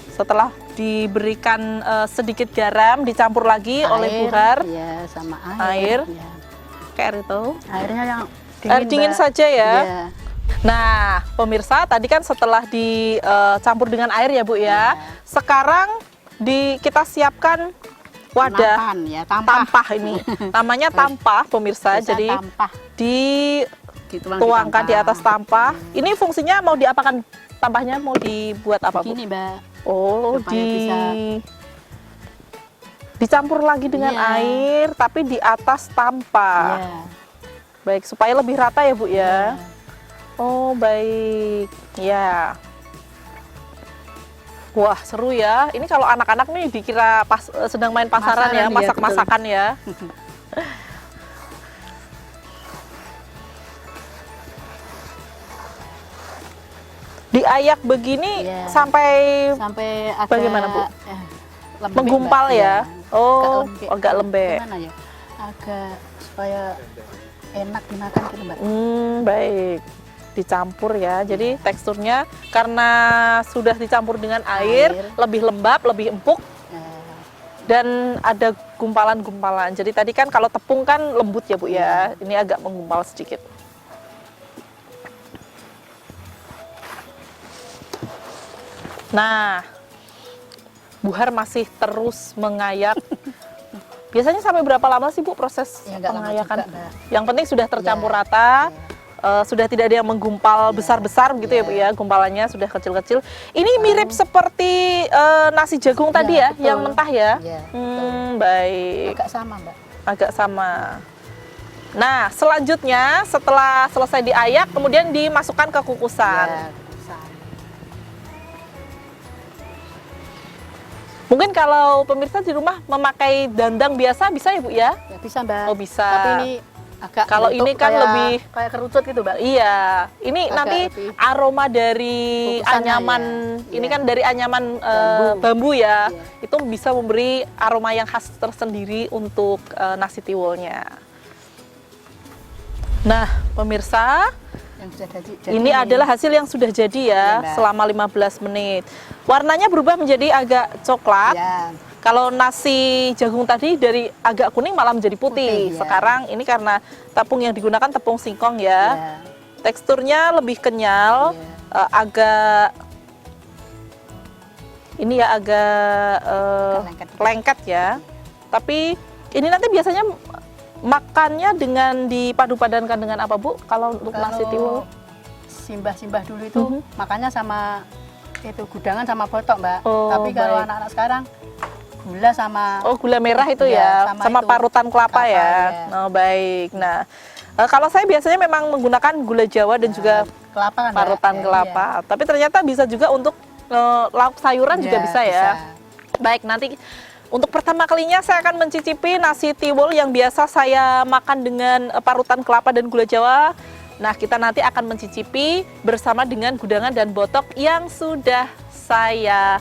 setelah diberikan sedikit garam, dicampur lagi oleh Bu Har, Iya, sama Air. air. Iya. ke air itu. Airnya yang Air dingin Mbak. saja ya. Iya. Nah, pemirsa, tadi kan setelah dicampur dengan air ya, Bu ya. Iya. Sekarang kita siapkan wadah Nampan, ya, tampah. tampah ini. Namanya tampah, pemirsa. Biasa Jadi tampah. dituangkan di atas tampah. Ini fungsinya mau diapakan? Tampahnya mau dibuat apa, Bu? Begini, Mbak. Oh, supaya bisa- dicampur lagi dengan Iya. air, tapi di atas tampah. Iya. Baik, supaya lebih rata ya, Bu ya. Iya. Oh, baik. Ya. Wah, seru ya. Ini kalau anak-anak nih dikira sedang main pasaran ya, Pasaran, iya, masak-masakan ya. Diayak begini Iya. sampai Sampai agak Bagaimana, Bu? lembek, menggumpal Mbak. ya. Iya. Oh, agak lembek. Gimana ya? Agak supaya enak dimakan gitu, Mbak. Baik. Dicampur ya. Jadi teksturnya karena sudah dicampur dengan air, Air. lebih lembab, lebih empuk dan ada gumpalan-gumpalan. Jadi tadi kan kalau tepung kan lembut ya, Bu ya. Ini agak menggumpal sedikit. Nah, Bu Har masih terus mengayak. Biasanya sampai berapa lama sih, Bu, proses Ya, nggak lama pengayakan? juga, Mbak. Yang penting sudah tercampur Ya. rata, sudah tidak ada yang menggumpal Ya. besar-besar gitu ya, Bu ya. Gumpalannya sudah kecil-kecil. Ini mirip seperti nasi jagung tadi ya, betul. yang mentah ya. Iya, Baik. agak sama, Mbak. Agak sama. Nah, selanjutnya setelah selesai diayak, kemudian dimasukkan ke kukusan. Ya, kukusan. Mungkin kalau pemirsa di rumah memakai dandang biasa bisa ya, Bu ya? Ya bisa, Mbak. Oh, bisa. Tapi ini agak Kalau bentuk ini kan kayak- lebih- kayak kerucut gitu, Mbak. Iya, ini Agak nanti lebih- aroma dari Kukusannya, anyaman, ya. ini Iya. kan dari anyaman Bambu. bambu ya, Iya. itu bisa memberi aroma yang khas tersendiri untuk nasi tiwulnya. Nah, pemirsa, Yang sudah jadi. ini adalah hasil yang sudah jadi ya, Iya, Mbak. selama 15 menit. Warnanya berubah menjadi agak coklat. Ya, Kalau nasi jagung tadi dari agak kuning malah menjadi putih. Putih, ya. Sekarang ini karena tepung yang digunakan tepung singkong ya. ya. Teksturnya lebih kenyal, Iya. agak ini ya agak Lengket. lengket ya. Tapi ini nanti biasanya makannya dengan dipadu-padankan dengan apa, Bu? Kalau untuk nasi tiwul? Simbah-simbah dulu itu Mhm. makannya sama itu gudangan sama botok, Mbak. Oh, Tapi kalau baik. anak-anak sekarang gula sama Oh, gula merah itu Iya, ya, sama sama itu, parutan kelapa kelapa, ya. ya. Oh, baik. Nah, kalau saya biasanya memang menggunakan gula Jawa dan juga kelapa kan, Mbak? parutan Ya, kelapa. Tapi ternyata bisa juga untuk lauk sayuran juga Ya, bisa ya. Baik, nanti untuk pertama kalinya saya akan mencicipi nasi tiwul yang biasa saya makan dengan parutan kelapa dan gula Jawa. Nah, kita nanti akan mencicipi bersama dengan gudangan dan botok yang sudah saya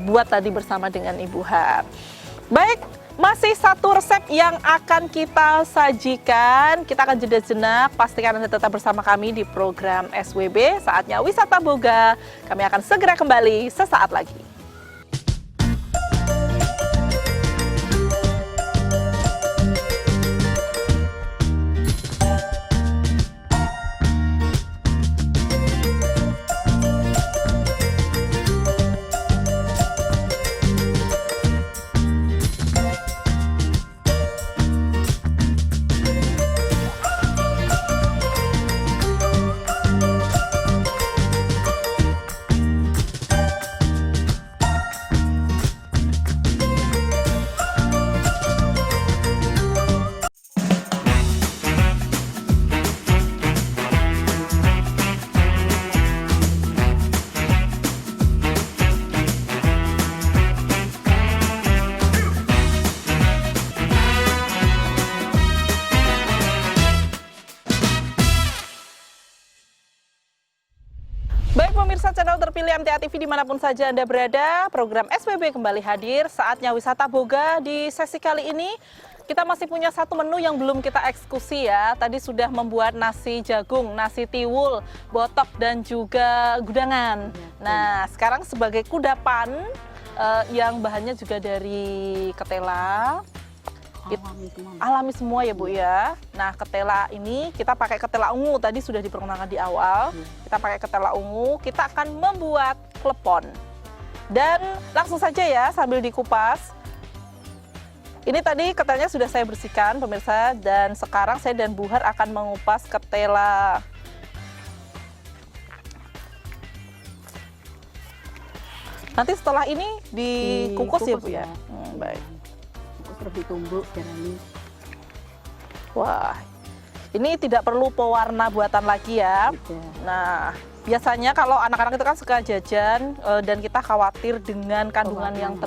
buat tadi bersama dengan Ibu Har. Baik, masih satu resep yang akan kita sajikan. Kita akan jeda jenak, pastikan Anda tetap bersama kami di program SWB, Saatnya Wisata Boga. Kami akan segera kembali sesaat lagi. Baik pemirsa channel terpilih MTA TV dimanapun saja Anda berada, program SWB kembali hadir. Saatnya Wisata Boga. Di sesi kali ini kita masih punya satu menu yang belum kita eksekusi ya. Tadi sudah membuat nasi jagung, nasi tiwul, botok dan juga gudangan. Nah sekarang sebagai kudapan yang bahannya juga dari ketela. Alami semua ya Bu ya. Nah ketela ini kita pakai ketela ungu, tadi sudah diperkenalkan di awal. Kita pakai ketela ungu, kita akan membuat klepon. Dan langsung saja ya sambil dikupas. Ini tadi ketelanya sudah saya bersihkan pemirsa, dan sekarang saya dan Bu Har akan mengupas ketela. Nanti setelah ini dikukus ya Bu ya. Baik. Lebih tumbuk ini. Wah, ini tidak perlu pewarna buatan lagi ya. Nah, biasanya kalau anak-anak itu kan suka jajan dan kita khawatir dengan kandungan yang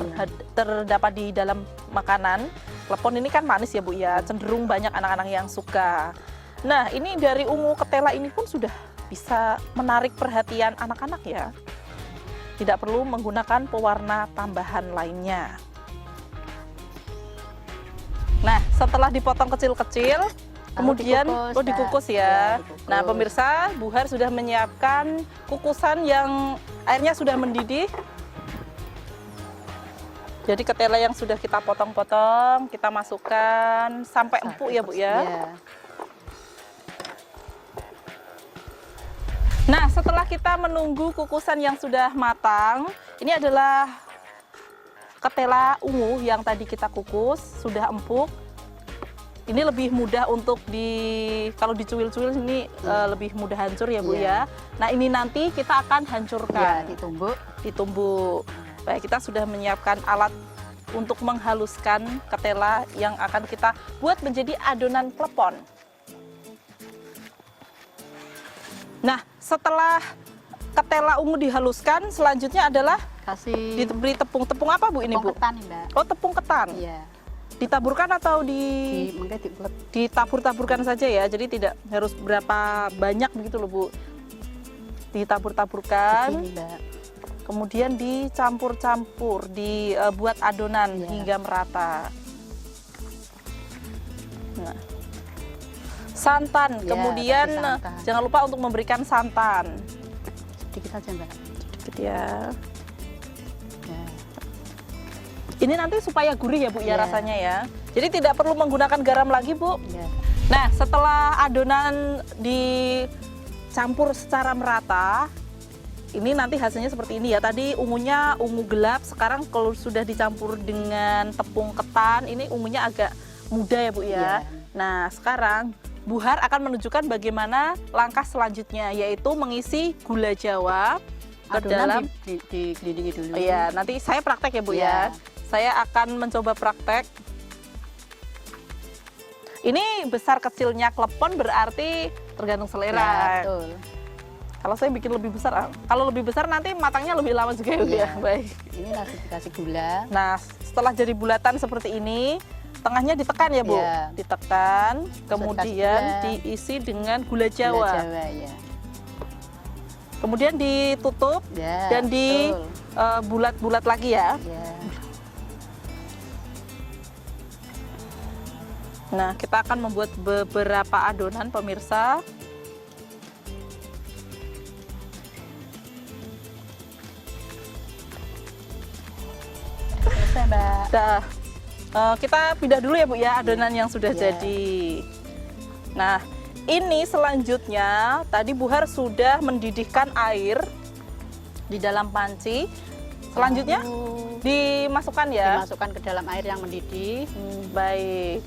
terdapat di dalam makanan. Klepon ini kan manis ya Bu ya, cenderung banyak anak-anak yang suka. Nah, ini dari ungu ketela ini pun sudah bisa menarik perhatian anak-anak ya. Tidak perlu menggunakan pewarna tambahan lainnya. Nah, setelah dipotong kecil-kecil, kemudian dikukus ya. Dikukus. Nah, pemirsa, Bu Har sudah menyiapkan kukusan yang airnya sudah mendidih. Jadi ketela yang sudah kita potong-potong, kita masukkan sampai empuk ya Bu ya. Nah, setelah kita menunggu kukusan yang sudah matang, ini adalah ketela ungu yang tadi kita kukus, sudah empuk. Ini lebih mudah untuk kalau dicuil-cuil ini lebih mudah hancur ya Bu ya. Nah, ini nanti kita akan hancurkan. Ditumbuk. Baik, kita sudah menyiapkan alat untuk menghaluskan ketela yang akan kita buat menjadi adonan klepon. Nah, setelah ketela ungu dihaluskan, selanjutnya adalah diberi tepung apa Bu ini Bu? Tepung ketan Mbak. Oh, tepung ketan. Iya. Ditaburkan atau ditabur-taburkan saja ya. Jadi tidak harus berapa banyak begitu loh Bu. Ditabur-taburkan. Kemudian dicampur-campur, dibuat adonan hingga merata. Nah. Santan, kemudian jangan lupa untuk memberikan santan. Sedikit saja Mbak. Sedikit ya. Ini nanti supaya gurih ya Bu ya rasanya ya. Jadi tidak perlu menggunakan garam lagi Bu. Nah, setelah adonan dicampur secara merata, ini nanti hasilnya seperti ini ya. Tadi ungunya ungu gelap, sekarang kalau sudah dicampur dengan tepung ketan, ini ungunya agak muda ya Bu ya. Nah, sekarang Bu Har akan menunjukkan bagaimana langkah selanjutnya, yaitu mengisi gula Jawa ke dalam. Dikelilingi dulu. Iya, nanti saya praktek ya Bu ya. Saya akan mencoba praktek. Ini besar kecilnya klepon berarti tergantung selera. Ya, betul. Kalau saya bikin lebih besar, kalau lebih besar nanti matangnya lebih lama juga ya, Bu ya. Iya. Baik. Ini nasi dikasih gula. Nah, setelah jadi bulatan seperti ini, tengahnya ditekan ya, Bu? Iya. Ditekan, kemudian gula. diisi dengan gula Gula Jawa. Jawa ya. Kemudian ditutup Ya, dan betul. bulat-bulat lagi ya. Ya. Nah, kita akan membuat beberapa adonan, pemirsa. Selesai, Mbak. Dah, kita pindah dulu ya, Bu ya, adonan yang sudah Ya. jadi. Nah, ini selanjutnya tadi Bu Har sudah mendidihkan air di dalam panci. Selanjutnya Lalu dimasukkan ya. dimasukkan ke dalam air yang mendidih. Baik.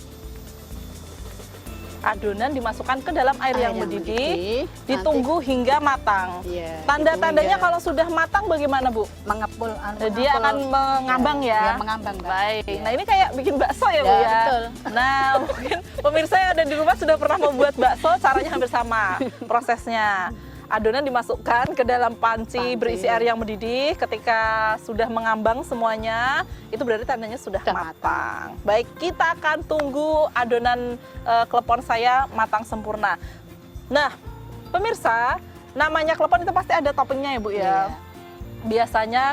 Adonan dimasukkan ke dalam air yang mendidih, ditunggu hingga matang. Iya. Tanda-tandanya ditunggu kalau sudah matang bagaimana, Bu? hingga mengepul, Dia akan mengambang ya. Ya, mengambang, Mbak. Baik. Ya. Nah, ini kayak bikin bakso ya, Bu Ya, ya. betul. Nah, mungkin pemirsa yang ada di rumah sudah pernah membuat bakso, caranya hampir sama prosesnya. Adonan dimasukkan ke dalam panci berisi air yang mendidih. Ketika sudah mengambang semuanya, itu berarti tandanya sudah Sudah matang. Baik, kita akan tunggu adonan klepon saya matang sempurna. Nah, pemirsa, namanya klepon itu pasti ada toppingnya ya, Bu ya. Iya. Biasanya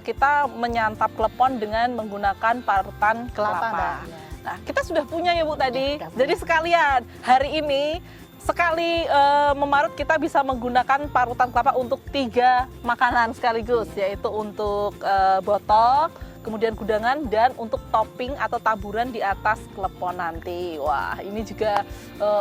kita menyantap klepon dengan menggunakan parutan kelapa. Mbak. Ya. Nah, kita sudah punya ya, Bu tadi. Ya, sudah Jadi sekalian hari ini sekali memarut kita bisa menggunakan parutan kelapa untuk 3 makanan sekaligus, yaitu untuk botok, kemudian gudangan, dan untuk topping atau taburan di atas klepon nanti. Wah, ini juga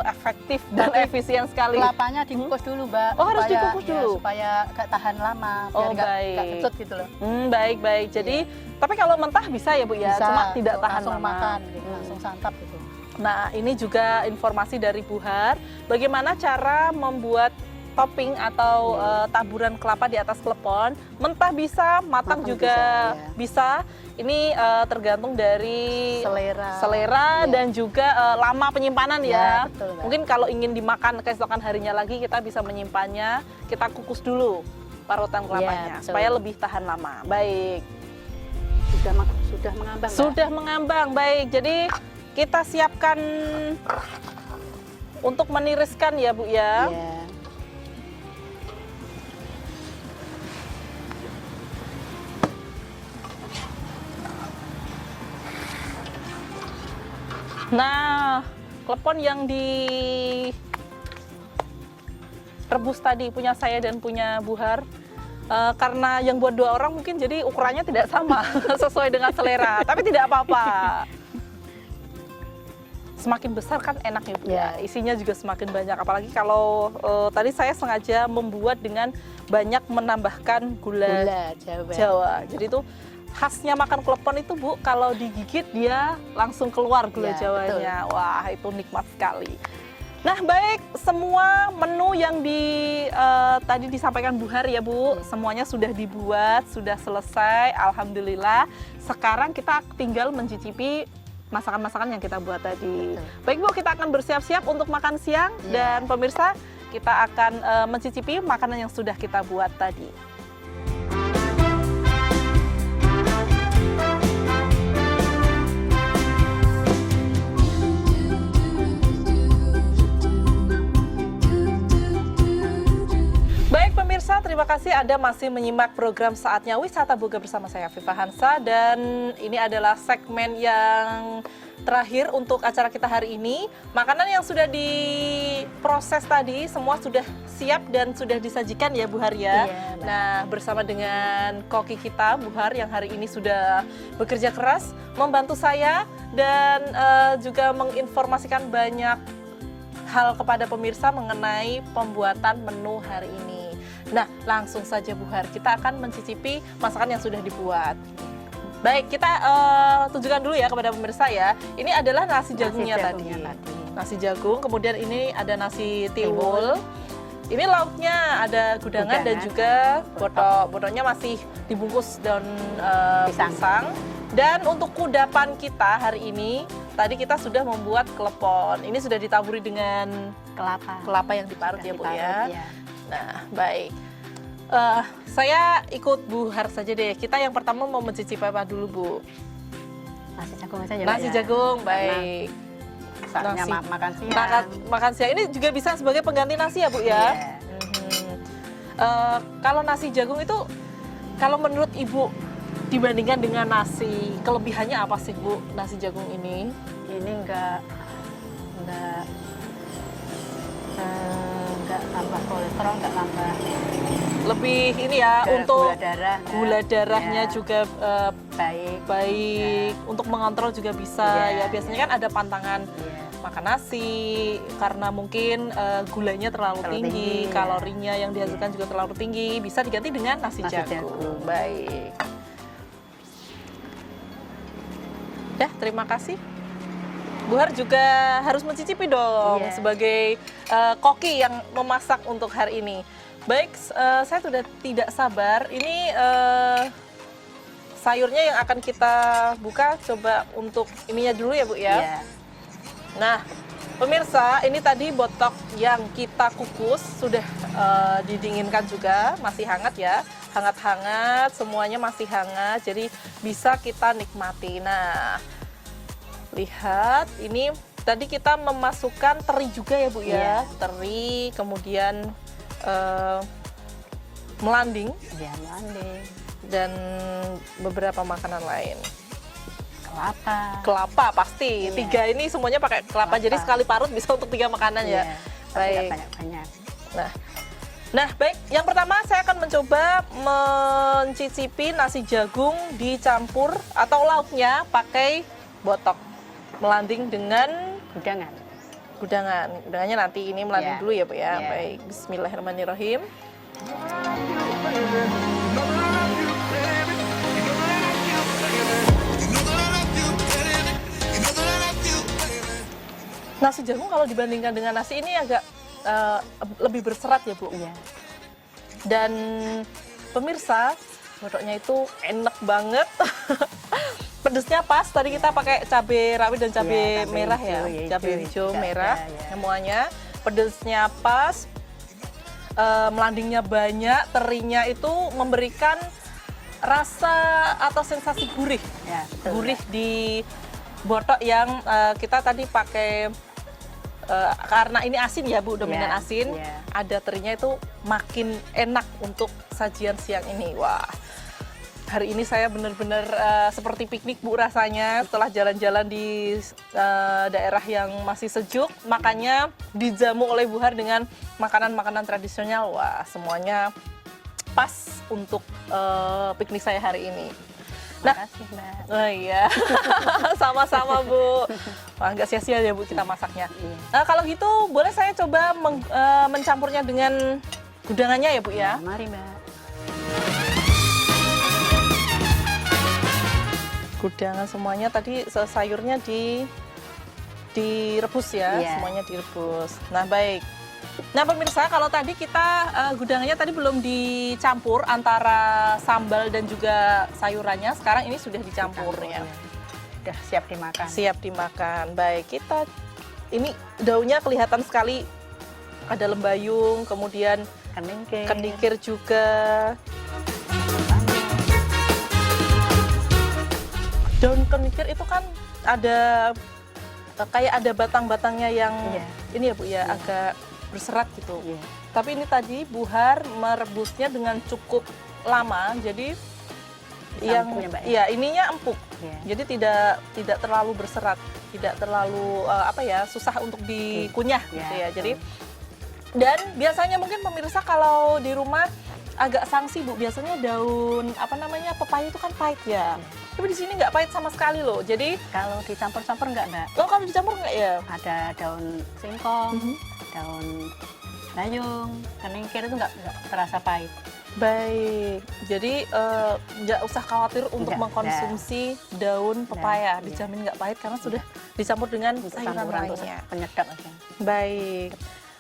efektif dan Tapi efisien sekali. Kelapanya dikukus dulu, Mbak. Oh, harus dikukus dulu? Supaya gak tahan lama, biar Oh, nggak baik. kecut gitu loh. Baik-baik. Jadi, tapi kalau mentah bisa ya, Bu ya, Bisa, cuma tidak tahan langsung lama. makan, gitu, langsung santap gitu. Nah, ini juga informasi dari Bu Har, bagaimana cara membuat topping atau taburan kelapa di atas klepon. Mentah bisa, matang Matang juga bisa. Ini tergantung dari selera Ya. dan juga lama penyimpanan ya. Ya, betul, Mbak. Mungkin kalau ingin dimakan keesokan harinya lagi, kita bisa menyimpannya. Kita kukus dulu parutan kelapanya betul. supaya lebih tahan lama. Baik. Sudah mengambang, Mbak. Sudah mengambang, baik. Jadi kita siapkan untuk meniriskan ya, Bu ya. Iya. Nah, klepon yang direbus tadi punya saya dan punya Bu Har. Karena yang buat 2 orang mungkin jadi ukurannya tidak sama sesuai dengan selera, tapi tidak apa-apa. Semakin besar kan enak ya, Bu ya. Isinya juga semakin banyak. Apalagi kalau tadi saya sengaja membuat dengan banyak menambahkan gula Jawa. Jadi itu khasnya makan klepon itu, Bu, kalau digigit dia langsung keluar gula Ya, Jawanya. Wah, itu nikmat sekali. Nah, baik, semua menu yang tadi disampaikan Bu Har ya, Bu, semuanya sudah dibuat, sudah selesai, alhamdulillah. Sekarang kita tinggal mencicipi masakan-masakan yang kita buat tadi. Baik, Bu, kita akan bersiap-siap untuk makan siang dan pemirsa, kita akan mencicipi makanan yang sudah kita buat tadi. Baik pemirsa, terima kasih Anda masih menyimak program Saatnya Wisata Boga bersama saya Afifah Hansa, dan ini adalah segmen yang terakhir untuk acara kita hari ini. Makanan yang sudah diproses tadi semua sudah siap dan sudah disajikan ya, Bu Har ya. Iya, Nah, bersama dengan koki kita Bu Har yang hari ini sudah bekerja keras membantu saya dan juga menginformasikan banyak hal kepada pemirsa mengenai pembuatan menu hari ini. Nah, langsung saja Bu Har, kita akan mencicipi masakan yang sudah dibuat. Baik, kita tunjukkan dulu ya kepada pemirsa ya. Ini adalah nasi jagungnya tadi. Nasi jagung, kemudian ini ada nasi tiwul. Ini lauknya ada gudangan dan juga botok. Botoknya masih dibungkus daun pisang. Dan untuk kudapan kita hari ini, tadi kita sudah membuat klepon. Ini sudah ditaburi dengan kelapa yang diparut ya, Bu ya. Nah, baik. Saya ikut Bu Har saja deh. Kita yang pertama mau mencicipi apa dulu, Bu? Nasi jagung aja ya, Mbak, Nasi ya? jagung, Karena baik. saatnya Nasi. makan siang. Makan siang ini juga bisa sebagai pengganti nasi ya, Bu ya? Iya. Mhm. Kalau nasi jagung itu, kalau menurut Ibu dibandingkan dengan nasi, kelebihannya apa sih, Bu, nasi jagung ini? Ini enggak nambah kolesterol, enggak nambah Lebih ini ya, untuk gula darah. gula darahnya Ya, juga baik. baik, untuk mengontrol juga bisa. Iya, Ya biasanya kan ada pantangan Iya. makan nasi karena mungkin gulanya terlalu Terlalu tinggi, tinggi, ya. kalorinya yang dihasilkan juga terlalu tinggi, bisa diganti dengan nasi, Nasi jagung. jagung. Baik. Ya, terima kasih. Bu Har juga harus mencicipi dong Iya. sebagai koki yang memasak untuk hari ini. Baik, saya sudah tidak sabar. Ini sayurnya yang akan kita buka, coba untuk ininya dulu ya Bu ya. Iya. Nah, pemirsa, ini tadi botok yang kita kukus sudah didinginkan juga, masih hangat ya, hangat-hangat, semuanya masih hangat, jadi bisa kita nikmati. Nah, lihat, ini tadi kita memasukkan teri juga ya Bu ya, Iya. teri, kemudian melanding Iya, landing. dan beberapa makanan lain. Kelapa. Pasti. Iya. 3 ini semuanya pakai kelapa. Jadi Kelapa. sekali parut bisa untuk 3 makanan ya. Iya. Tapi nggak Baik. banyak-banyak. Nah, baik. Yang pertama saya akan mencoba mencicipi nasi jagung dicampur atau lauknya pakai botok melanding dengan Udangan. gudangan. Gudangannya nanti ini melanding Iya. dulu ya, Bu ya. Iya. Baik. Bismillahirrahmanirrahim. Nasi jagung kalau dibandingkan dengan nasi ini agak lebih berserat ya Bu. Iya. Dan pemirsa, bodohnya itu enak banget. Pedesnya pas, tadi kita pakai cabai rawit dan cabai Iya, cabai merah hijau, ya. ya, Cabai hijau hijau, juga merah, ada, ya. semuanya. Pedesnya pas, melandingnya banyak, terinya itu memberikan rasa atau sensasi gurih. Ya, betul, Gurih Mbak. di botok yang kita tadi pakai karena ini asin ya Bu, dominan Iya, asin, iya. ada terinya itu makin enak untuk sajian siang ini. Wah, hari ini saya benar-benar seperti piknik Bu rasanya setelah jalan-jalan di daerah yang masih sejuk, makanya dijamu oleh Bu Har dengan makanan-makanan tradisional. Wah, semuanya pas untuk piknik saya hari ini. Nah, Makasih, Mbak. oh iya, sama-sama Bu. Wah, nggak sia-sia ya Bu kita masaknya. Iya. Nah, kalau gitu boleh saya coba mencampurnya dengan gudangannya ya Bu ya? Mari, Mbak. Gudangan semuanya tadi sayurnya direbus ya, Iya. semuanya direbus. Nah, baik. Nah, pemirsa, kalau tadi kita gudangannya tadi belum dicampur antara sambal dan juga sayurannya, sekarang ini sudah dicampur ya. Udah siap dimakan. Siap dimakan. Baik, kita ini daunnya kelihatan sekali ada lembayung, kemudian Keningkir. kenikir juga. Daun kenikir itu kan ada kayak ada batang-batangnya yang Iya. ini ya Bu ya, Iya. agak berserat gitu. Iya. Tapi ini tadi Bu Har merebusnya dengan cukup lama, jadi yang Empuk ya, Mbak, ya? iya ininya empuk. Iya. Jadi tidak terlalu berserat, tidak terlalu susah untuk dikunyah gitu ya. betul. Jadi dan biasanya mungkin pemirsa kalau di rumah agak sangsi Bu, biasanya daun pepaya itu kan pahit ya. Tapi di sini nggak pahit sama sekali loh. Jadi Kalau dicampur-campur enggak, Mbak? kalau dicampur nggak ya? Ada daun singkong, Mhm. daun layung, keningkir itu enggak terasa pahit. Baik, jadi nggak usah khawatir untuk Nggak, mengkonsumsi daun pepaya, iya. dijamin nggak pahit karena sudah dicampur dengan sayuran Campuran untuk lainnya. penyedap aja. Baik,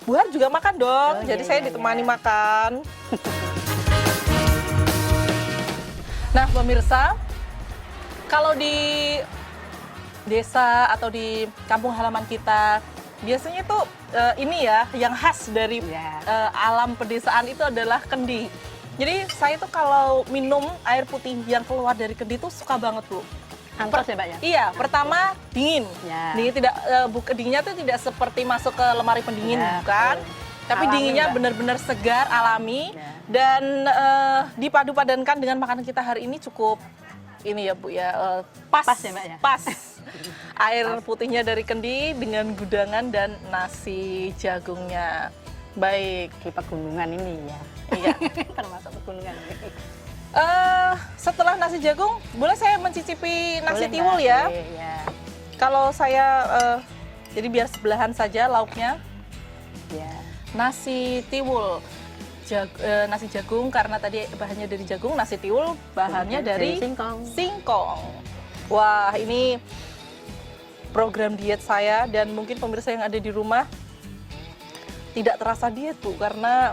Bu Har juga makan dong, Oh, jadi iya, saya iya, ditemani iya. makan. Nah, pemirsa, kalau di desa atau di kampung halaman kita biasanya tuh ini ya yang khas dari Iya. alam pedesaan itu adalah kendi. Jadi saya tuh kalau minum air putih yang keluar dari kendi tuh suka banget, Bu. Antos ya, Mbak ya? Iya, pertama dingin. Ya. Dingin tidak dinginnya tuh tidak seperti masuk ke lemari pendingin, Ya, bukan. betul. Tapi Alami, dinginnya Mbak. benar-benar segar, alami. Ya. Dan dipadu-padankan dengan makanan kita hari ini cukup ini ya, Bu ya. Pas Pas ya, Mbak ya? Pas. Air putihnya dari kendi dengan gudangan dan nasi jagungnya. Baik. Di pegunungan ini ya. Iya. Termasuk pegunungan ini. Setelah nasi jagung, boleh saya mencicipi nasi Boleh, tiwul Mbak. ya? Iya. Kalau saya, jadi biar sebelahan saja lauknya. Ya. Nasi tiwul, nasi jagung karena tadi bahannya dari jagung, nasi tiwul bahannya dari singkong. singkong. Wah, ini program diet saya dan mungkin pemirsa yang ada di rumah tidak terasa diet, Bu, karena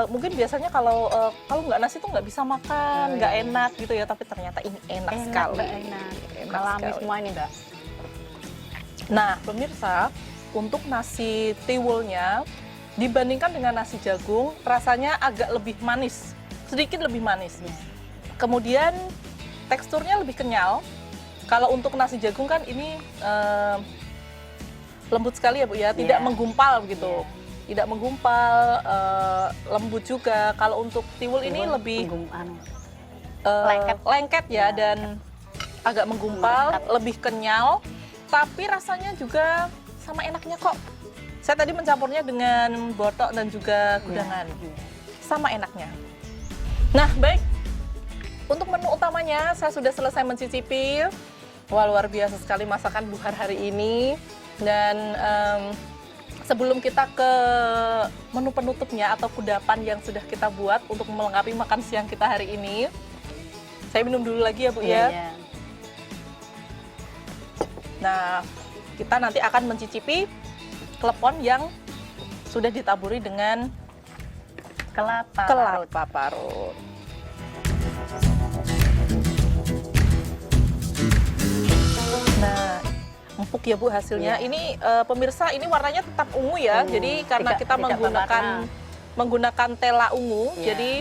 mungkin biasanya kalau nggak nasi tuh nggak bisa makan, Oh, nggak iya. enak gitu ya. Tapi ternyata ini enak sekali. Mbak, enak. Enak Alami sekali. semua ini, Mbak. Nah, pemirsa, untuk nasi tiwulnya dibandingkan dengan nasi jagung, rasanya agak lebih manis, sedikit lebih manis. Ya. Kemudian teksturnya lebih kenyal. Kalau untuk nasi jagung kan ini lembut sekali ya, Bu ya, tidak Iya. menggumpal begitu. Iya. Tidak menggumpal, lembut juga. Kalau untuk tiwul ini Tiwul lebih lengket. lengket ya, Ya, dan agak menggumpal, Melekat. lebih kenyal, tapi rasanya juga sama enaknya kok. Saya tadi mencampurnya dengan botok dan juga gudangan, Iya. sama enaknya. Nah, baik. Untuk menu utamanya saya sudah selesai mencicipi. Wah, luar biasa sekali masakan Bu Har hari ini. Dan sebelum kita ke menu penutupnya atau kudapan yang sudah kita buat untuk melengkapi makan siang kita hari ini, saya minum dulu lagi ya, Bu ya. Iya. Nah, kita nanti akan mencicipi klepon yang sudah ditaburi dengan Kelapa. parut. kelapa parut. Nah, empuk ya, Bu, hasilnya. Iya. Ini pemirsa, ini warnanya tetap ungu ya. Ungu. Jadi karena Tidak- kita tidak menggunakan tela ungu, Iya. jadi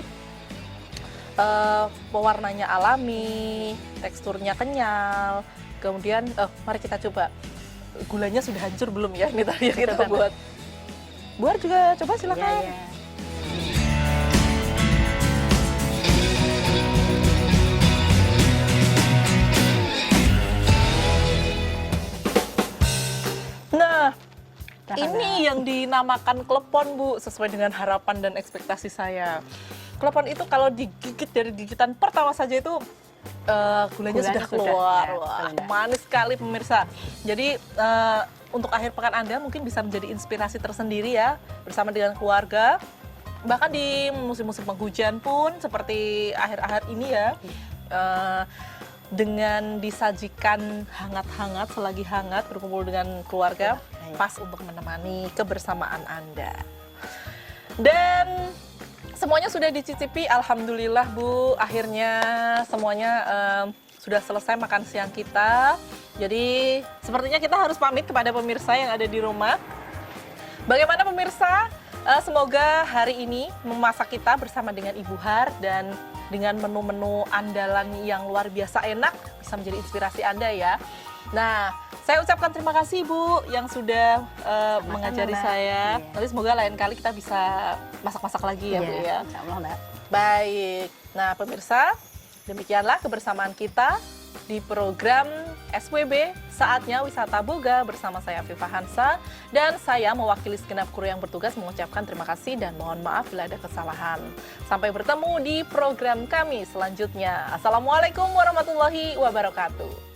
pewarnanya alami, teksturnya kenyal. Kemudian, mari kita coba. Gulanya sudah hancur belum ya? Ini tadi yang kita Coba, Mbak. buat. Buar juga coba Iya, silakan. iya. Nah, Nah, ini yang dinamakan klepon, Bu, sesuai dengan harapan dan ekspektasi saya. Klepon itu kalau digigit dari gigitan pertama saja itu gulanya Gulanya sudah sudah, keluar. ya, Wah, betul, Mbak. manis sekali pemirsa. Jadi untuk akhir pekan Anda mungkin bisa menjadi inspirasi tersendiri ya bersama dengan keluarga. Bahkan di musim-musim penghujan pun seperti akhir-akhir ini ya. Dengan disajikan hangat-hangat, selagi hangat berkumpul dengan keluarga, Iya. pas untuk menemani kebersamaan Anda. Dan semuanya sudah dicicipi, alhamdulillah, Bu. Akhirnya semuanya sudah selesai makan siang kita. Jadi sepertinya kita harus pamit kepada pemirsa yang ada di rumah. Bagaimana pemirsa? Semoga hari ini memasak kita bersama dengan Ibu Har dan dengan menu-menu andalan yang luar biasa enak bisa menjadi inspirasi Anda ya. Nah, saya ucapkan terima kasih Bu yang sudah mengajari Mbak. saya. Iya. Nanti semoga lain kali kita bisa masak-masak lagi ya, Bu ya. Insya Allah, Mbak. Baik. Nah, pemirsa, demikianlah kebersamaan kita di program SWB Saatnya Wisata Boga bersama saya Afifa Hansa, dan saya mewakili segenap kru yang bertugas mengucapkan terima kasih dan mohon maaf bila ada kesalahan. Sampai bertemu di program kami selanjutnya. Assalamualaikum warahmatullahi wabarakatuh.